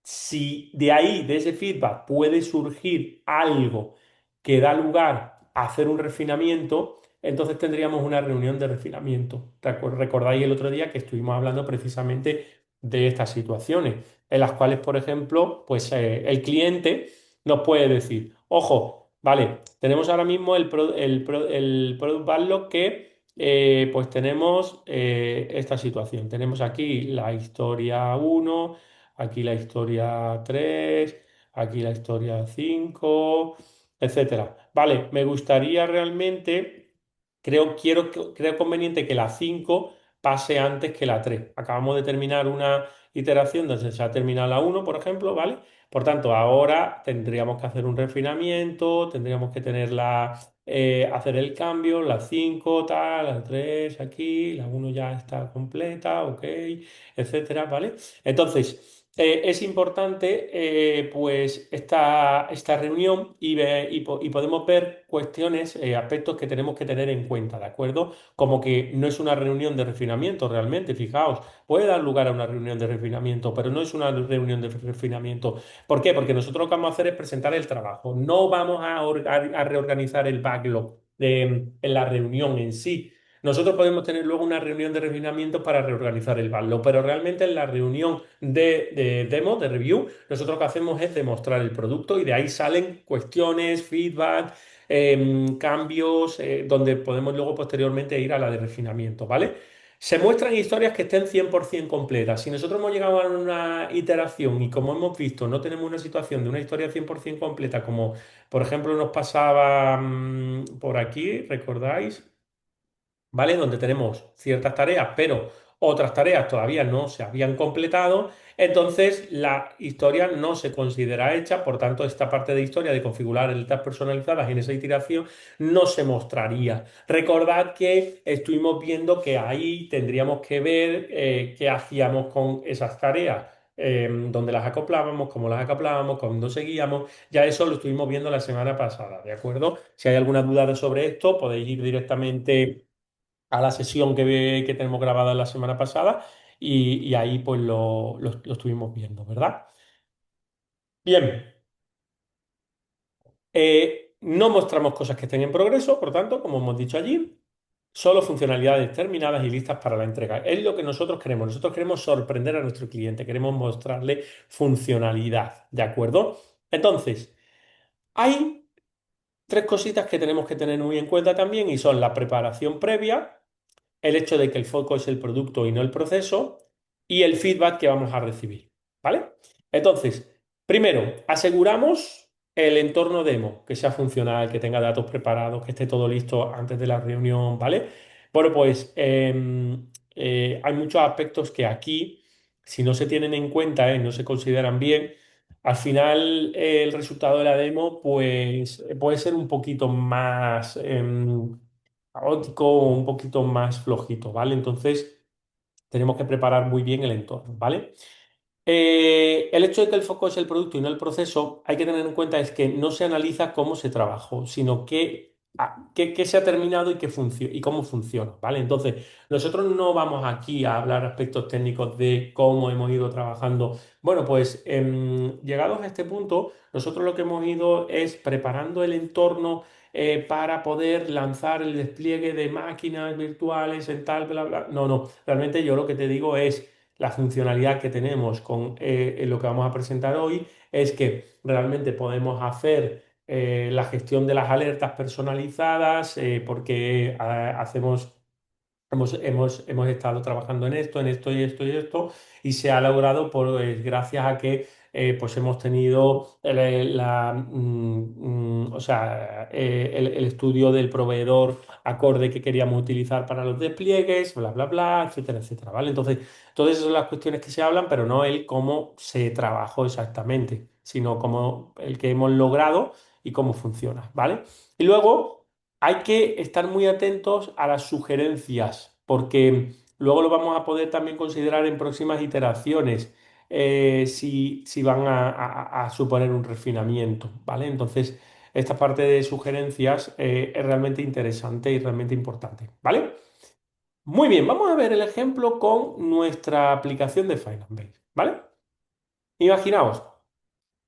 si de ahí, de ese feedback, puede surgir algo que da lugar a hacer un refinamiento, entonces tendríamos una reunión de refinamiento. Recordáis el otro día que estuvimos hablando precisamente de estas situaciones, en las cuales, por ejemplo, pues el cliente nos puede decir, ojo, vale, tenemos ahora mismo el product backlog que pues tenemos esta situación. Tenemos aquí la historia uno, aquí la historia 3, aquí la historia 5, etcétera. Vale, me gustaría realmente, creo conveniente que la 5 pase antes que la 3. Acabamos de terminar una iteración donde se ha terminado la uno, por ejemplo, ¿vale? Por tanto, ahora tendríamos que hacer un refinamiento, tendríamos que hacer el cambio, la 5 tal, la 3 aquí, la uno ya está completa, ok, etcétera, ¿vale? Entonces, es importante pues esta reunión y podemos ver cuestiones, aspectos que tenemos que tener en cuenta, ¿de acuerdo? Como que no es una reunión de refinamiento realmente, fijaos, puede dar lugar a una reunión de refinamiento, pero no es una reunión de refinamiento. ¿Por qué? Porque nosotros lo que vamos a hacer es presentar el trabajo, no vamos a reorganizar el backlog en la reunión en sí. Nosotros podemos tener luego una reunión de refinamiento para reorganizar el backlog, pero realmente en la reunión de demo, de review, nosotros lo que hacemos es demostrar el producto y de ahí salen cuestiones, feedback, cambios, donde podemos luego posteriormente ir a la de refinamiento, ¿vale? Se muestran historias que estén 100% completas. Si nosotros hemos llegado a una iteración y como hemos visto, no tenemos una situación de una historia 100% completa, como por ejemplo nos pasaba por aquí, ¿recordáis? ¿Vale? Donde tenemos ciertas tareas, pero otras tareas todavía no se habían completado, entonces la historia no se considera hecha, por tanto, esta parte de historia de configurar letras personalizadas en esa iteración no se mostraría. Recordad que estuvimos viendo que ahí tendríamos que ver qué hacíamos con esas tareas. Dónde las acoplábamos, cómo las acoplábamos, cuándo seguíamos, ya eso lo estuvimos viendo la semana pasada, ¿de acuerdo? Si hay alguna duda sobre esto, podéis ir directamente a la sesión que tenemos grabada la semana pasada y ahí pues lo estuvimos viendo, ¿verdad? Bien, No mostramos cosas que estén en progreso, por tanto, como hemos dicho allí, solo funcionalidades terminadas y listas para la entrega. Es lo que nosotros queremos. Nosotros queremos sorprender a nuestro cliente, queremos mostrarle funcionalidad, ¿de acuerdo? Entonces, hay tres cositas que tenemos que tener muy en cuenta también y son la preparación previa, el hecho de que el foco es el producto y no el proceso, y el feedback que vamos a recibir, ¿vale? Entonces, primero, aseguramos el entorno demo, que sea funcional, que tenga datos preparados, que esté todo listo antes de la reunión, ¿vale? Bueno, pues hay muchos aspectos que aquí, si no se tienen en cuenta, no se consideran bien, al final el resultado de la demo, pues puede ser un poquito más caótico o un poquito más flojito, ¿vale? Entonces tenemos que preparar muy bien el entorno, ¿vale? El hecho de que el foco es el producto y no el proceso, hay que tener en cuenta es que no se analiza cómo se trabajó, sino qué se ha terminado y, y cómo funciona, ¿vale? Entonces, nosotros no vamos aquí a hablar aspectos técnicos de cómo hemos ido trabajando. Bueno, pues llegados a este punto, nosotros lo que hemos ido es preparando el entorno para poder lanzar el despliegue de máquinas virtuales en tal, bla, bla. No, no, realmente yo lo que te digo es la funcionalidad que tenemos con lo que vamos a presentar hoy es que realmente podemos hacer la gestión de las alertas personalizadas porque hacemos hemos estado trabajando en esto y esto y esto, y se ha logrado gracias a que pues hemos tenido o sea, el estudio del proveedor acorde que queríamos utilizar para los despliegues, bla, bla, bla, etcétera, etcétera, ¿vale? Entonces, todas esas son las cuestiones que se hablan, pero no el cómo se trabajó exactamente, sino cómo el que hemos logrado y cómo funciona, ¿vale? Y luego hay que estar muy atentos a las sugerencias, porque luego lo vamos a poder también considerar en próximas iteraciones, si van a suponer un refinamiento, ¿vale? Entonces, esta parte de sugerencias es realmente interesante y realmente importante, ¿vale? Muy bien, vamos a ver el ejemplo con nuestra aplicación de Finance, ¿vale? Imaginaos.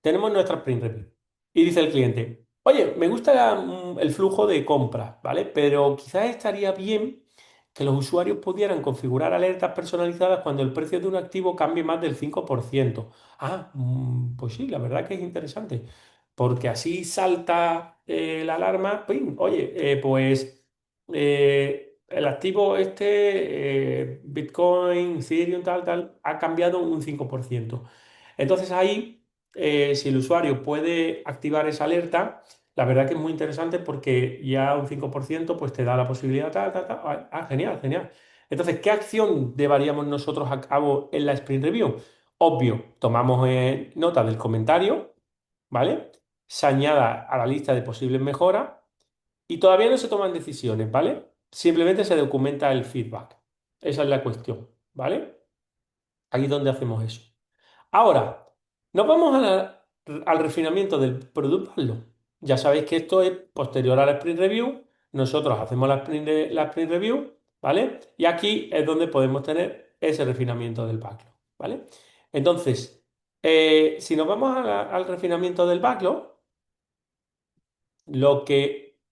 Tenemos nuestra sprint review. Y dice el cliente, oye, me gusta el flujo de compras, ¿vale? Pero quizás estaría bien que los usuarios pudieran configurar alertas personalizadas cuando el precio de un activo cambie más del 5%. Ah, pues sí, la verdad que es interesante, porque así salta la alarma. ¡Pim! Oye, pues el activo este, Bitcoin, Ethereum, tal, tal, ha cambiado un 5%. Entonces ahí si el usuario puede activar esa alerta, la verdad que es muy interesante porque ya un 5% pues te da la posibilidad, genial, genial. Entonces, ¿qué acción llevaríamos nosotros a cabo en la sprint review? Obvio, tomamos nota del comentario, ¿vale? Se añada a la lista de posibles mejoras y todavía no se toman decisiones, ¿vale? Simplemente se documenta el feedback. Esa es la cuestión, ¿vale? Ahí es donde hacemos eso. Ahora, nos vamos al refinamiento del Product Backlog. Ya sabéis que esto es posterior a la Sprint Review. Nosotros hacemos la sprint Review, ¿vale? Y aquí es donde podemos tener ese refinamiento del backlog, ¿vale? Entonces, si nos vamos al refinamiento del backlog,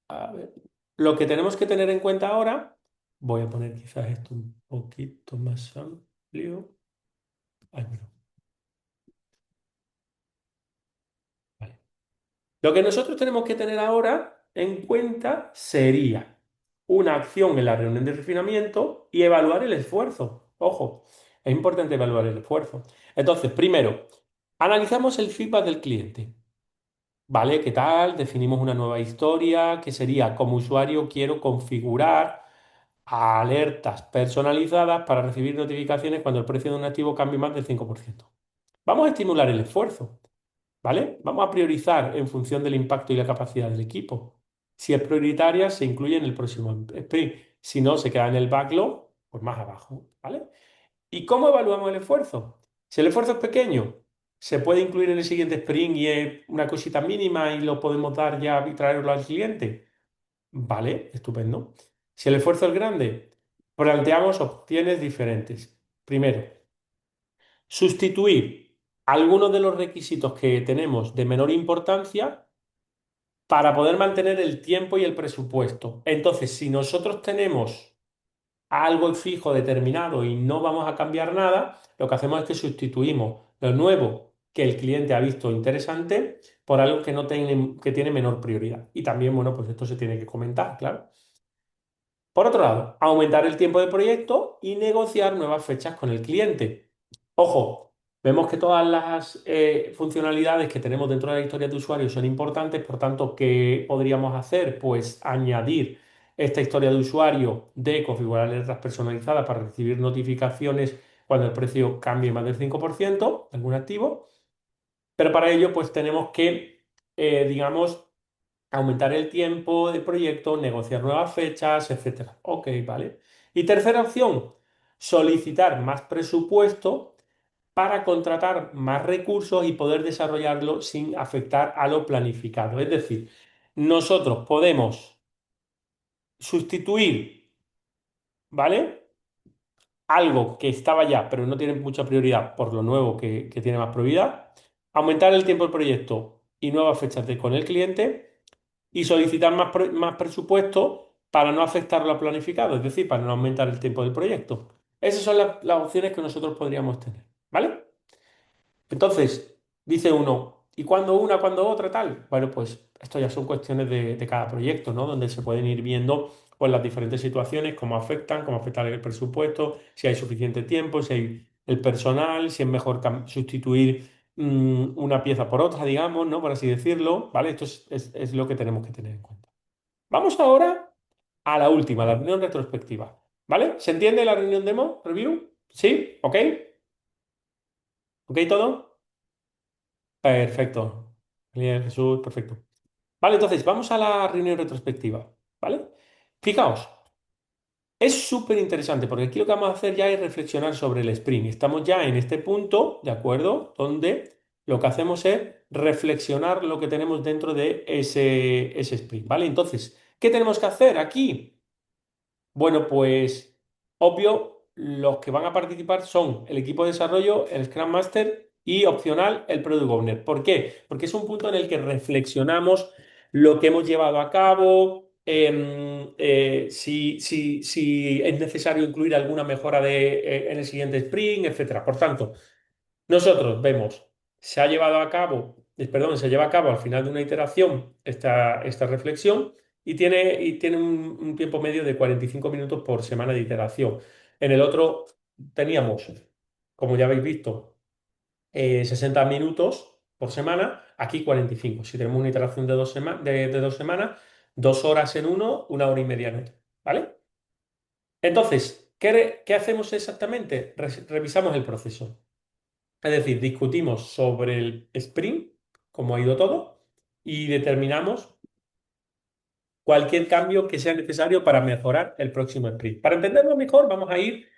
a ver, lo que tenemos que tener en cuenta ahora, voy a poner quizás esto un poquito más amplio. Ay, bueno, vale. Lo que nosotros tenemos que tener ahora en cuenta sería una acción en la reunión de refinamiento y evaluar el esfuerzo. Ojo, es importante evaluar el esfuerzo. Entonces, primero, analizamos el feedback del cliente. ¿Vale? ¿Qué tal? Definimos una nueva historia que sería como usuario quiero configurar alertas personalizadas para recibir notificaciones cuando el precio de un activo cambie más del 5%. Vamos a estimular el esfuerzo. ¿Vale? Vamos a priorizar en función del impacto y la capacidad del equipo. Si es prioritaria, se incluye en el próximo sprint. Si no, se queda en el backlog, pues más abajo, ¿vale? ¿Y cómo evaluamos el esfuerzo? Si el esfuerzo es pequeño, se puede incluir en el siguiente sprint y es una cosita mínima y lo podemos dar ya y traerlo al cliente. Vale, estupendo. Si el esfuerzo es grande, planteamos opciones diferentes. Primero, sustituir algunos de los requisitos que tenemos de menor importancia para poder mantener el tiempo y el presupuesto. Entonces, si nosotros tenemos algo fijo determinado y no vamos a cambiar nada, lo que hacemos es que sustituimos lo nuevo que el cliente ha visto interesante por algo que tiene menor prioridad. Y también, bueno, pues esto se tiene que comentar, claro. Por otro lado, aumentar el tiempo de proyecto y negociar nuevas fechas con el cliente. Ojo, vemos que todas las funcionalidades que tenemos dentro de la historia de usuario son importantes, por tanto, ¿qué podríamos hacer? Pues añadir esta historia de usuario de configurar letras personalizadas para recibir notificaciones cuando el precio cambie más del 5% de algún activo. Pero para ello, pues tenemos que, digamos, aumentar el tiempo del proyecto, negociar nuevas fechas, etcétera. Ok, vale. Y tercera opción, solicitar más presupuesto para contratar más recursos y poder desarrollarlo sin afectar a lo planificado. Es decir, nosotros podemos sustituir, ¿vale? Algo que estaba ya, pero no tiene mucha prioridad por lo nuevo que tiene más prioridad, aumentar el tiempo del proyecto y nuevas fechas con el cliente y solicitar más presupuesto para no afectar lo planificado, es decir, para no aumentar el tiempo del proyecto. Esas son las opciones que nosotros podríamos tener, ¿vale? Entonces, dice uno, ¿y cuándo una, cuándo otra, tal? Bueno, pues esto ya son cuestiones de cada proyecto, ¿no? Donde se pueden ir viendo pues, las diferentes situaciones, cómo afecta el presupuesto, si hay suficiente tiempo, si hay el personal, si es mejor sustituir una pieza por otra, digamos, ¿no? Por así decirlo, ¿vale? Esto es lo que tenemos que tener en cuenta. Vamos ahora a la última, la reunión retrospectiva, ¿vale? ¿Se entiende la reunión demo, review? ¿Sí? ¿Ok? ¿Ok todo? Perfecto. Bien, Jesús, perfecto. Vale, entonces vamos a la reunión retrospectiva, ¿vale? Fijaos, es súper interesante porque aquí lo que vamos a hacer ya es reflexionar sobre el sprint. Estamos ya en este punto, ¿de acuerdo? Donde lo que hacemos es reflexionar lo que tenemos dentro de ese sprint, ¿vale? Entonces, ¿qué tenemos que hacer aquí? Bueno, pues obvio, los que van a participar son el equipo de desarrollo, el Scrum Master y opcional el Product Owner. ¿Por qué? Porque es un punto en el que reflexionamos lo que hemos llevado a cabo, si es necesario incluir alguna mejora en el siguiente sprint, etcétera. Por tanto, nosotros vemos, se ha llevado a cabo, perdón, se lleva a cabo al final de una iteración esta reflexión y tiene un tiempo medio de 45 minutos por semana de iteración. En el otro teníamos, como ya habéis visto, 60 minutos por semana, aquí 45. Si tenemos una iteración de 2 semanas, 2 horas en uno, 1 hora y media en otro. ¿Vale? Entonces, ¿qué hacemos exactamente? Revisamos el proceso. Es decir, discutimos sobre el sprint, cómo ha ido todo, y determinamos cualquier cambio que sea necesario para mejorar el próximo sprint. Para entenderlo mejor, vamos a ir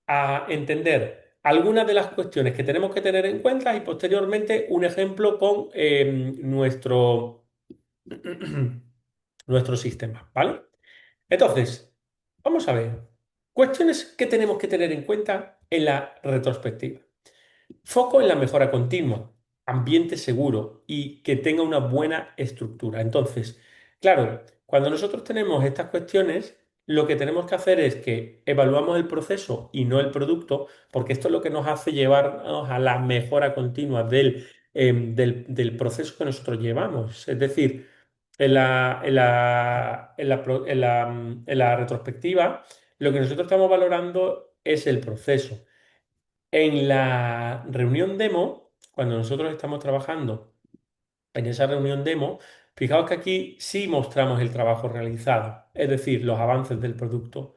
a entender algunas de las cuestiones que tenemos que tener en cuenta y posteriormente un ejemplo con nuestro sistema, ¿vale? Entonces, vamos a ver. Cuestiones que tenemos que tener en cuenta en la retrospectiva. Foco en la mejora continua, ambiente seguro y que tenga una buena estructura. Entonces, claro, cuando nosotros tenemos estas cuestiones, lo que tenemos que hacer es que evaluamos el proceso y no el producto, porque esto es lo que nos hace llevarnos a la mejora continua del proceso que nosotros llevamos. Es decir, en la retrospectiva, lo que nosotros estamos valorando es el proceso. En la reunión demo, cuando nosotros estamos trabajando en esa reunión demo, fijaos que aquí sí mostramos el trabajo realizado, es decir, los avances del producto.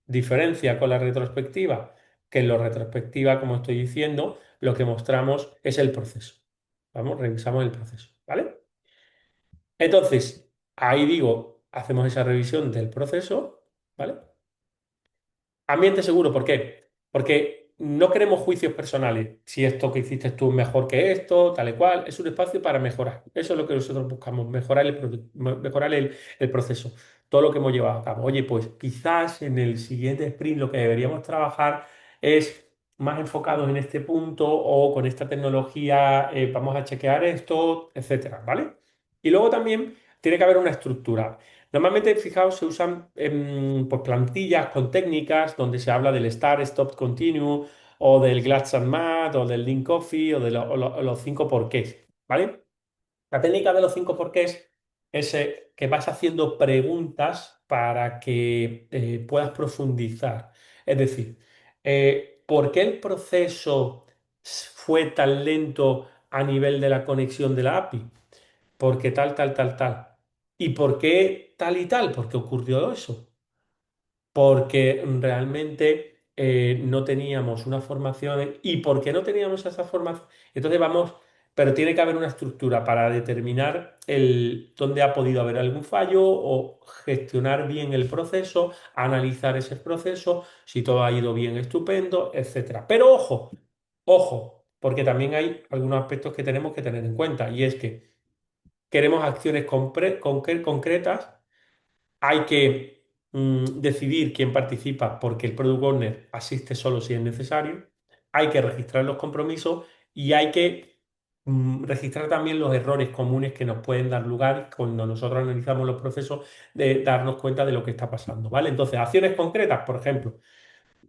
Diferencia con la retrospectiva, que en la retrospectiva, como estoy diciendo, lo que mostramos es el proceso. Vamos, revisamos el proceso, ¿vale? Entonces, ahí digo, hacemos esa revisión del proceso, ¿vale? Ambiente seguro, ¿por qué? Porque no queremos juicios personales. Si esto que hiciste tú es mejor que esto, tal y cual, es un espacio para mejorar. Eso es lo que nosotros buscamos, mejorar mejorar el proceso, todo lo que hemos llevado a cabo. Oye, pues quizás en el siguiente sprint lo que deberíamos trabajar es más enfocados en este punto o con esta tecnología vamos a chequear esto, etcétera, ¿vale? Y luego también tiene que haber una estructura. Normalmente, fijaos, se usan pues, plantillas con técnicas donde se habla del Start, Stop, Continue, o del Glass and Mat, o del Lean Coffee, o de o los cinco porqués, ¿vale? La técnica de los cinco porqués es que vas haciendo preguntas para que puedas profundizar. Es decir, ¿por qué el proceso fue tan lento a nivel de la conexión de la API? Porque tal, tal, tal, tal. ¿Y por qué tal y tal? ¿Por qué ocurrió eso? Porque realmente no teníamos una formación. ¿Y por qué no teníamos esa formación? Entonces vamos, pero tiene que haber una estructura para determinar dónde ha podido haber algún fallo o gestionar bien el proceso, analizar ese proceso, si todo ha ido bien, estupendo, etcétera. Pero ojo, ojo, porque también hay algunos aspectos que tenemos que tener en cuenta y es que queremos acciones concretas, hay que decidir quién participa porque el Product Owner asiste solo si es necesario. Hay que registrar los compromisos y hay que registrar también los errores comunes que nos pueden dar lugar cuando nosotros analizamos los procesos de darnos cuenta de lo que está pasando, ¿vale? Entonces, acciones concretas, por ejemplo.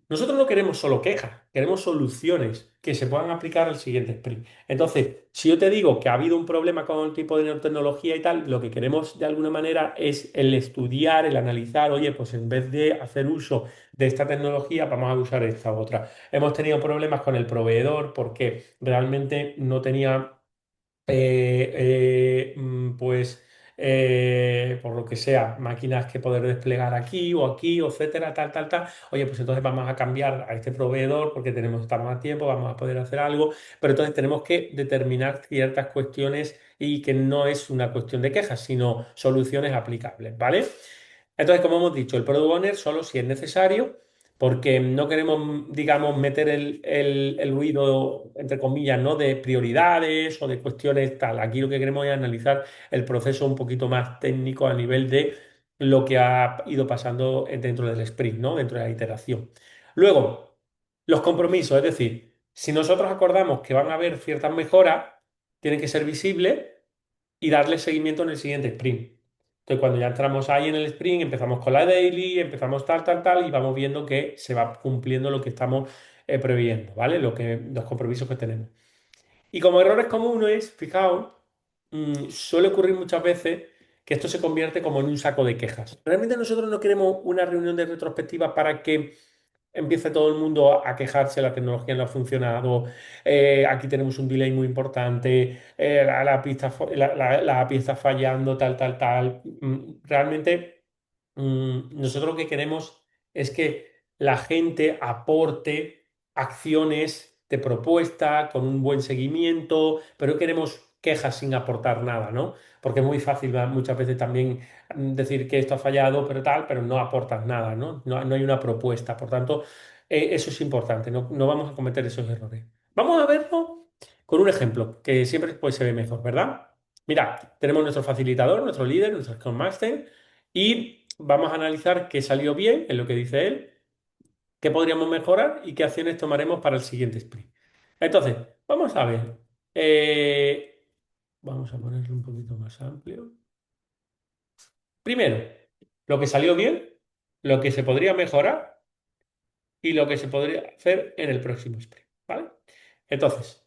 Nosotros no queremos solo quejas, queremos soluciones que se puedan aplicar al siguiente sprint. Entonces, si yo te digo que ha habido un problema con el tipo de neurotecnología y tal, lo que queremos de alguna manera es el estudiar, el analizar, oye, pues en vez de hacer uso de esta tecnología, vamos a usar esta otra. Hemos tenido problemas con el proveedor porque realmente no tenía pues por lo que sea, máquinas que poder desplegar aquí, o etcétera, tal, tal, tal. Oye, pues entonces vamos a cambiar a este proveedor porque tenemos estar más tiempo, vamos a poder hacer algo, pero entonces tenemos que determinar ciertas cuestiones y que no es una cuestión de quejas, sino soluciones aplicables, ¿vale? Entonces, como hemos dicho, el product owner solo si es necesario, porque no queremos, digamos, meter el ruido, entre comillas, ¿no? De prioridades o de cuestiones tal. Aquí lo que queremos es analizar el proceso un poquito más técnico a nivel de lo que ha ido pasando dentro del sprint, ¿no? Dentro de la iteración. Luego, los compromisos, es decir, si nosotros acordamos que van a haber ciertas mejoras, tienen que ser visibles y darle seguimiento en el siguiente sprint. Entonces, cuando ya entramos ahí en el sprint, empezamos con la daily, empezamos tal, tal, tal, y vamos viendo que se va cumpliendo lo que estamos previendo, ¿vale? Los compromisos que tenemos. Y como errores comunes, fijaos, suele ocurrir muchas veces que esto se convierte como en un saco de quejas. Realmente nosotros no queremos una reunión de retrospectiva para que empiece todo el mundo a quejarse, la tecnología no ha funcionado, aquí tenemos un delay muy importante, la pista, la API está fallando, tal, tal, tal. Realmente nosotros lo que queremos es que la gente aporte acciones de propuesta con un buen seguimiento, pero no queremos quejas sin aportar nada, ¿no? Porque es muy fácil muchas veces también decir que esto ha fallado, pero tal, pero no aportas nada, ¿no? No hay una propuesta. Por tanto, eso es importante, no vamos a cometer esos errores. Vamos a verlo con un ejemplo, que siempre pues, se ve mejor, ¿verdad? Mira, tenemos nuestro facilitador, nuestro líder, nuestro Scrum Master, y vamos a analizar qué salió bien en lo que dice él, qué podríamos mejorar y qué acciones tomaremos para el siguiente sprint. Entonces, vamos a ver. Vamos a ponerlo un poquito más amplio. Primero, lo que salió bien, lo que se podría mejorar y lo que se podría hacer en el próximo sprint, ¿vale? Entonces,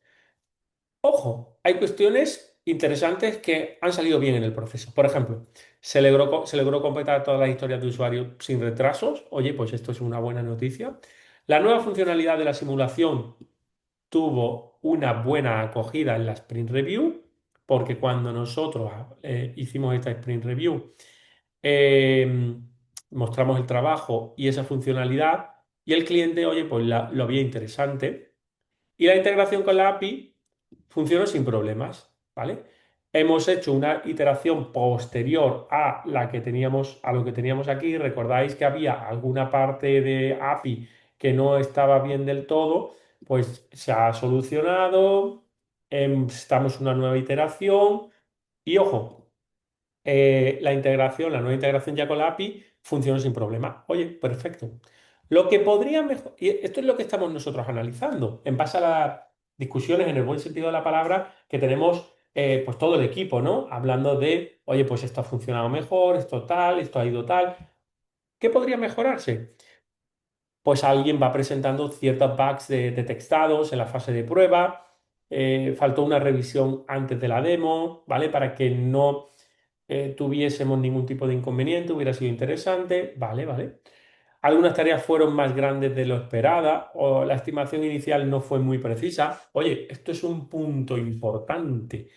ojo, hay cuestiones interesantes que han salido bien en el proceso. Por ejemplo, se logró completar todas las historias de usuario sin retrasos. Oye, pues esto es una buena noticia. La nueva funcionalidad de la simulación tuvo una buena acogida en la Sprint Review, porque cuando nosotros hicimos esta Sprint Review, eh, mostramos el trabajo y esa funcionalidad, y el cliente, oye, pues lo había interesante. Y la integración con la API funcionó sin problemas, ¿vale? Hemos hecho una iteración posterior a la que teníamos, a lo que teníamos aquí. Recordáis que había alguna parte de API que no estaba bien del todo, pues se ha solucionado, estamos en una nueva iteración y ojo, la nueva integración ya con la API funcionó sin problema. Oye, perfecto. Lo que podría mejor, y esto es lo que estamos nosotros analizando, en base a las discusiones en el buen sentido de la palabra que tenemos pues todo el equipo, ¿no? Hablando de, oye, pues esto ha funcionado mejor, esto tal, esto ha ido tal. ¿Qué podría mejorarse? Pues alguien va presentando ciertos bugs de textados en la fase de prueba. Faltó una revisión antes de la demo, ¿vale? Para que no tuviésemos ningún tipo de inconveniente, hubiera sido interesante, ¿vale? ¿Vale? Algunas tareas fueron más grandes de lo esperada o la estimación inicial no fue muy precisa. Oye, esto es un punto importante.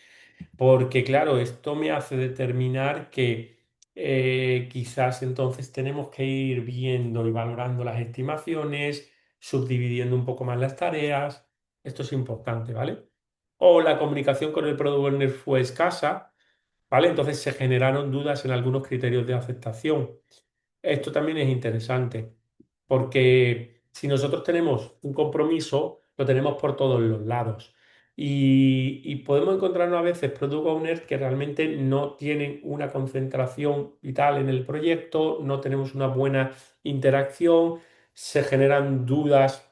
Porque claro, esto me hace determinar que quizás entonces tenemos que ir viendo y valorando las estimaciones, subdividiendo un poco más las tareas. Esto es importante, ¿vale? O la comunicación con el product owner fue escasa, ¿vale? Entonces se generaron dudas en algunos criterios de aceptación. Esto también es interesante, porque si nosotros tenemos un compromiso, lo tenemos por todos los lados. Y podemos encontrarnos a veces product owners que realmente no tienen una concentración vital en el proyecto, no tenemos una buena interacción, se generan dudas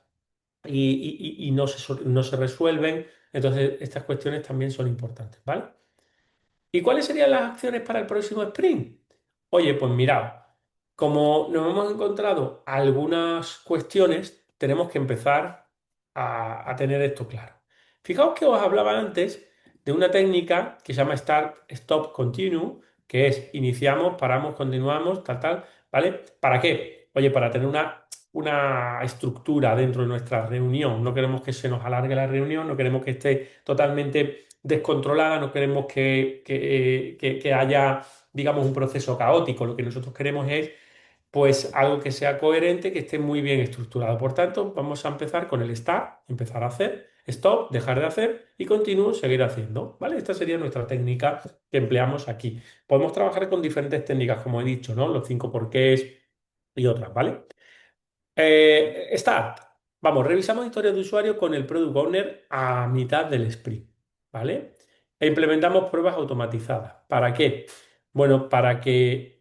y no se resuelven. Entonces, estas cuestiones también son importantes, ¿vale? ¿Y cuáles serían las acciones para el próximo sprint? Oye, pues mirad, como nos hemos encontrado algunas cuestiones, tenemos que empezar a tener esto claro. Fijaos que os hablaba antes de una técnica que se llama Start, Stop, Continue, que es iniciamos, paramos, continuamos, tal, tal, ¿vale? ¿Para qué? Oye, para tener una estructura dentro de nuestra reunión. No queremos que se nos alargue la reunión, no queremos que esté totalmente descontrolada, no queremos que haya, digamos, un proceso caótico. Lo que nosotros queremos es, pues, algo que sea coherente, que esté muy bien estructurado. Por tanto, vamos a empezar con el start, empezar a hacer, stop, dejar de hacer y continúo, seguir haciendo, ¿vale? Esta sería nuestra técnica que empleamos aquí. Podemos trabajar con diferentes técnicas, como he dicho, ¿no? Los 5 porqués y otras, ¿vale? Start. Vamos, revisamos historias de usuario con el Product Owner a mitad del sprint, ¿vale? E implementamos pruebas automatizadas. ¿Para qué? Bueno, para que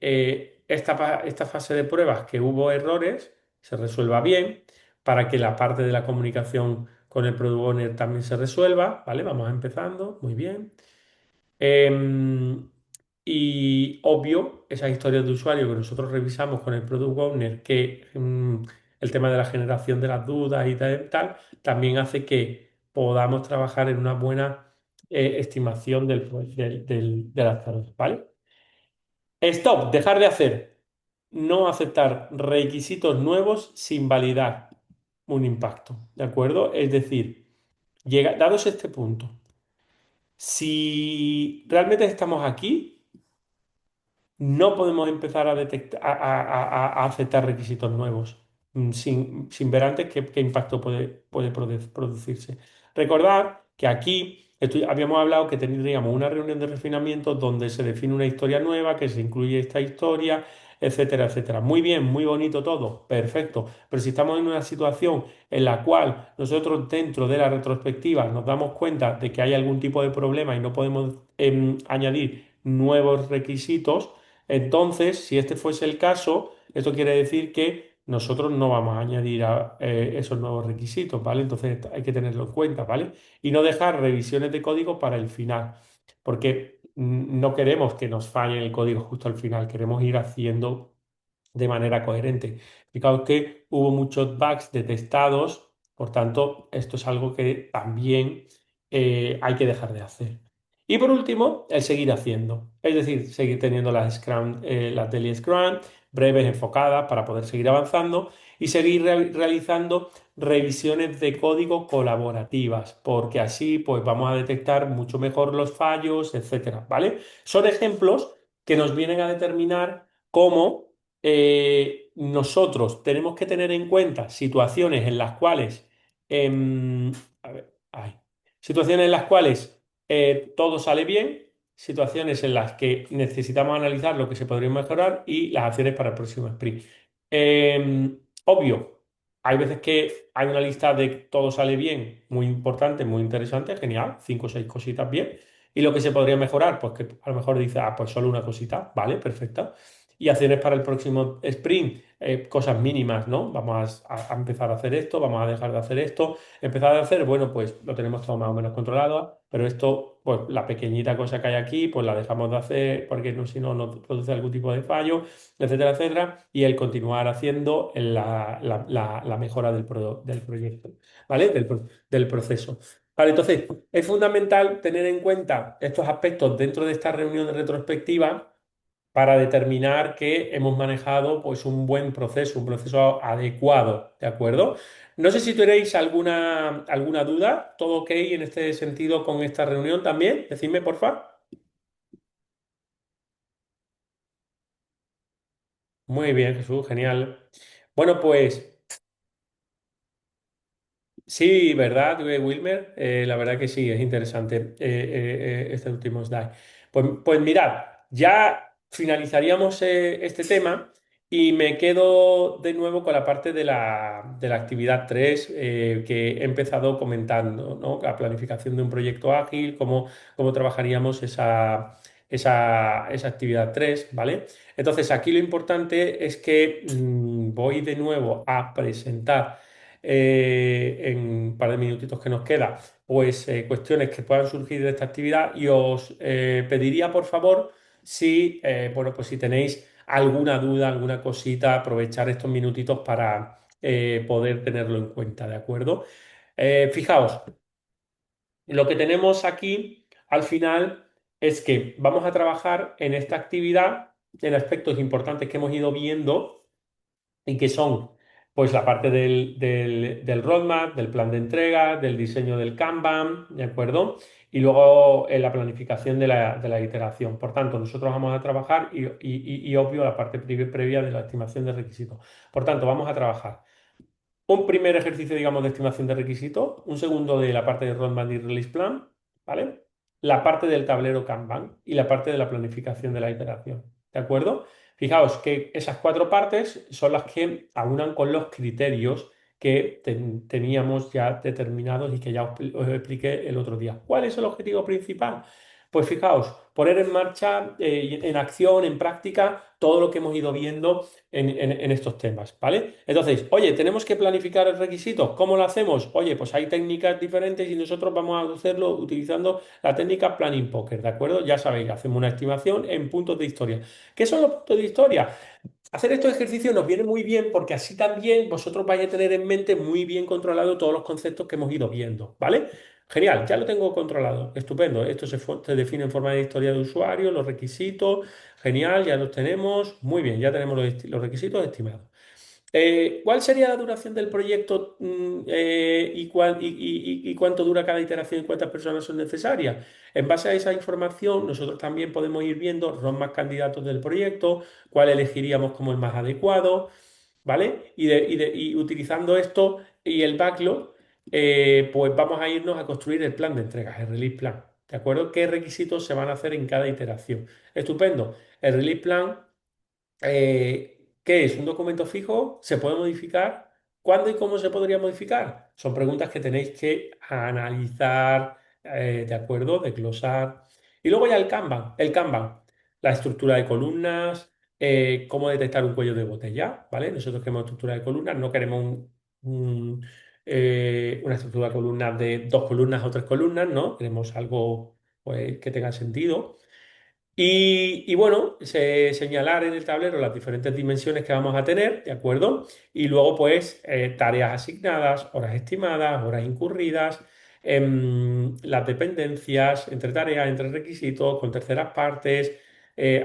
esta fase de pruebas que hubo errores se resuelva bien, para que la parte de la comunicación con el Product Owner también se resuelva, ¿vale? Vamos empezando, muy bien. Em, y obvio, esas historias de usuario que nosotros revisamos con el Product Owner, que el tema de la generación de las dudas y tal, también hace que podamos trabajar en una buena estimación de las tareas, ¿vale? Stop, dejar de hacer. No aceptar requisitos nuevos sin validar un impacto, ¿de acuerdo? Es decir, dados este punto, si realmente estamos aquí, no podemos empezar a detectar, a aceptar requisitos nuevos sin ver antes qué impacto puede producirse. Recordad que aquí habíamos hablado que tendríamos una reunión de refinamiento donde se define una historia nueva, que se incluye esta historia, etcétera, etcétera. Muy bien, muy bonito todo, perfecto. Pero si estamos en una situación en la cual nosotros dentro de la retrospectiva nos damos cuenta de que hay algún tipo de problema y no podemos añadir nuevos requisitos, entonces, si este fuese el caso, esto quiere decir que nosotros no vamos a añadir esos nuevos requisitos, ¿vale? Entonces hay que tenerlo en cuenta, ¿vale? Y no dejar revisiones de código para el final, porque no queremos que nos falle el código justo al final, queremos ir haciendo de manera coherente. Fijaos que hubo muchos bugs detectados, por tanto, esto es algo que también hay que dejar de hacer. Y por último, el seguir haciendo, es decir, seguir teniendo las daily Scrum breves, enfocadas para poder seguir avanzando y seguir realizando revisiones de código colaborativas, porque así pues vamos a detectar mucho mejor los fallos, etcétera, ¿vale? Son ejemplos que nos vienen a determinar cómo nosotros tenemos que tener en cuenta situaciones en las cuales, a ver, situaciones en las cuales todo sale bien, situaciones en las que necesitamos analizar lo que se podría mejorar y las acciones para el próximo sprint. Obvio, hay veces que hay una lista de todo sale bien, muy importante, muy interesante, genial, 5 o 6 cositas bien. Y lo que se podría mejorar, pues que a lo mejor dice, ah, pues solo una cosita, vale, perfecto. y acciones para el próximo sprint, cosas mínimas, ¿no? Vamos a empezar a hacer esto, vamos a dejar de hacer esto. Empezar a hacer, bueno, pues lo tenemos todo más o menos controlado, pero esto, pues la pequeñita cosa que hay aquí, pues la dejamos de hacer porque no, si no, no produce algún tipo de fallo, etcétera, etcétera. Y el continuar haciendo la mejora del proyecto, ¿vale? Del proceso. Vale, entonces es fundamental tener en cuenta estos aspectos dentro de esta reunión de retrospectiva para determinar que hemos manejado pues, un proceso adecuado, ¿de acuerdo? No sé si tenéis alguna duda, ¿todo ok en este sentido con esta reunión también? Decidme, por favor. Muy bien, Jesús, genial. Bueno, pues sí, ¿verdad, Wilmer? La verdad que sí, es interesante este último slide. Pues mirad, ya finalizaríamos este tema y me quedo de nuevo con la parte de la actividad 3 que he empezado comentando, ¿no? La planificación de un proyecto ágil, cómo trabajaríamos esa actividad 3, ¿vale? Entonces, aquí lo importante es que voy de nuevo a presentar en un par de minutitos que nos queda, pues cuestiones que puedan surgir de esta actividad y os pediría por favor si, bueno, pues si tenéis alguna duda, alguna cosita, aprovechar estos minutitos para poder tenerlo en cuenta, ¿de acuerdo? Fijaos, lo que tenemos aquí al final es que vamos a trabajar en esta actividad en aspectos importantes que hemos ido viendo y que son pues la parte del roadmap, del plan de entrega, del diseño del Kanban, ¿de acuerdo? Y luego la planificación de la iteración. Por tanto, nosotros vamos a trabajar y obvio la parte previa de la estimación de requisitos. Por tanto, vamos a trabajar un primer ejercicio, digamos, de estimación de requisitos, un segundo de la parte de roadmap y release plan, ¿vale? La parte del tablero Kanban y la parte de la planificación de la iteración, ¿de acuerdo? Fijaos que esas cuatro partes son las que aunan con los criterios que teníamos ya determinados y que ya os expliqué el otro día. ¿Cuál es el objetivo principal? Pues fijaos, poner en marcha, en acción, en práctica, todo lo que hemos ido viendo en estos temas, ¿vale? Entonces, oye, tenemos que planificar el requisito. ¿Cómo lo hacemos? Oye, pues hay técnicas diferentes y nosotros vamos a hacerlo utilizando la técnica Planning Poker, ¿de acuerdo? Ya sabéis, hacemos una estimación en puntos de historia. ¿Qué son los puntos de historia? Hacer estos ejercicios nos viene muy bien porque así también vosotros vais a tener en mente muy bien controlado todos los conceptos que hemos ido viendo, ¿vale? Genial, ya lo tengo controlado, estupendo. Esto se define en forma de historia de usuario, los requisitos, genial, ya los tenemos, muy bien, ya tenemos los requisitos estimados. ¿Cuál sería la duración del proyecto y cuánto dura cada iteración y cuántas personas son necesarias? En base a esa información, nosotros también podemos ir viendo los más candidatos del proyecto, cuál elegiríamos como el más adecuado, ¿vale? Y utilizando esto y el backlog, pues vamos a irnos a construir el plan de entregas, el release plan. ¿De acuerdo? ¿Qué requisitos se van a hacer en cada iteración? Estupendo. El release plan ¿qué es? ¿Un documento fijo? ¿Se puede modificar? ¿Cuándo y cómo se podría modificar? Son preguntas que tenéis que analizar, ¿de acuerdo? Desglosar. Y luego ya el Kanban. El Kanban, la estructura de columnas, cómo detectar un cuello de botella, ¿vale? Nosotros queremos estructura de columnas, no queremos una estructura de columnas de dos columnas o tres columnas, ¿no? Queremos algo pues, que tenga sentido. Y bueno, señalar en el tablero las diferentes dimensiones que vamos a tener, ¿de acuerdo? Y luego, pues, tareas asignadas, horas estimadas, horas incurridas, las dependencias entre tareas, entre requisitos, con terceras partes,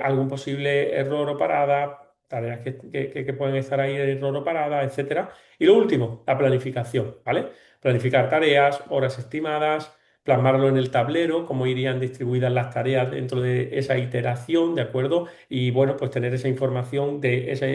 algún posible error o parada, tareas que pueden estar ahí de error o parada, etcétera. Y lo último, la planificación, ¿vale? Planificar tareas, horas estimadas, plasmarlo en el tablero, cómo irían distribuidas las tareas dentro de esa iteración, ¿de acuerdo? Y bueno, pues tener esa información de esa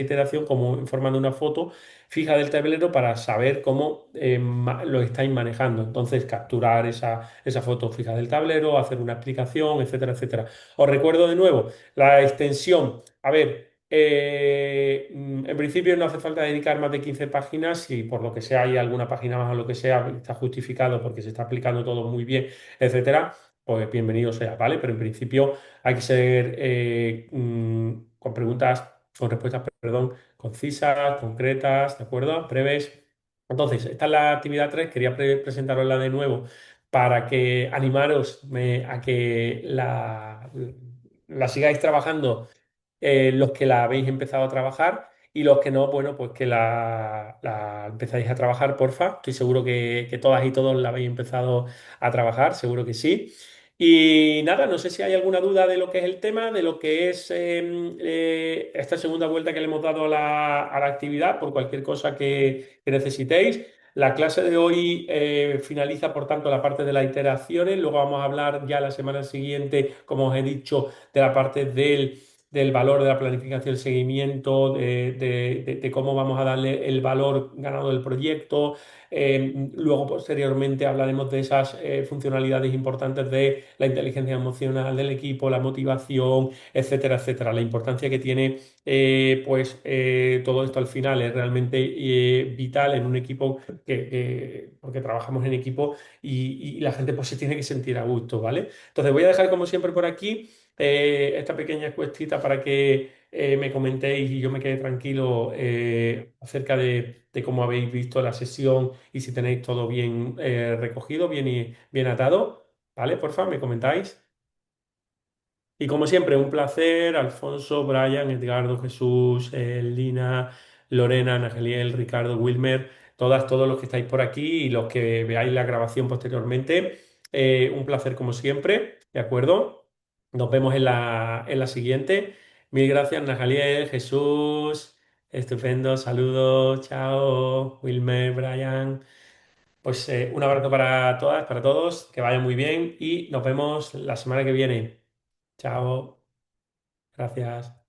iteración como en forma de una foto fija del tablero para saber cómo lo estáis manejando. Entonces, capturar esa foto fija del tablero, hacer una explicación, etcétera, etcétera. Os recuerdo de nuevo, la extensión. A ver. En principio no hace falta dedicar más de 15 páginas, si por lo que sea hay alguna página más o lo que sea, está justificado porque se está aplicando todo muy bien, etcétera, pues bienvenido sea, ¿vale? Pero en principio hay que ser con preguntas, con respuestas, perdón, concisas, concretas, ¿de acuerdo? Breves. Entonces, esta es la actividad 3. Quería presentarosla de nuevo para que animaros a que la sigáis trabajando los que la habéis empezado a trabajar y los que no, bueno, pues que la empezáis a trabajar, porfa. Estoy seguro que todas y todos la habéis empezado a trabajar, seguro que sí. Y nada, no sé si hay alguna duda de lo que es el tema, de lo que es esta segunda vuelta que le hemos dado a la actividad, por cualquier cosa que necesitéis. La clase de hoy finaliza, por tanto, la parte de las iteraciones. Luego vamos a hablar ya la semana siguiente, como os he dicho, de la parte del valor de la planificación, el seguimiento, de cómo vamos a darle el valor ganado del proyecto. Luego, posteriormente, hablaremos de esas funcionalidades importantes de la inteligencia emocional del equipo, la motivación, etcétera, etcétera. La importancia que tiene, todo esto al final es realmente vital en un equipo porque trabajamos en equipo y la gente pues se tiene que sentir a gusto, ¿vale? Entonces voy a dejar como siempre por aquí esta pequeña cuestita para que me comentéis y yo me quede tranquilo acerca de cómo habéis visto la sesión y si tenéis todo bien recogido, bien atado, ¿vale? Porfa, me comentáis. Y como siempre, un placer, Alfonso, Brian, Edgardo, Jesús, Lina, Lorena, Nageliel, Ricardo, Wilmer, todos los que estáis por aquí y los que veáis la grabación posteriormente. Un placer como siempre, ¿de acuerdo? Nos vemos en la siguiente. Mil gracias, Nageliel, Jesús, estupendo, saludos, chao, Wilmer, Brian. Pues un abrazo para todas, para todos, que vayan muy bien y nos vemos la semana que viene. Chao. Gracias.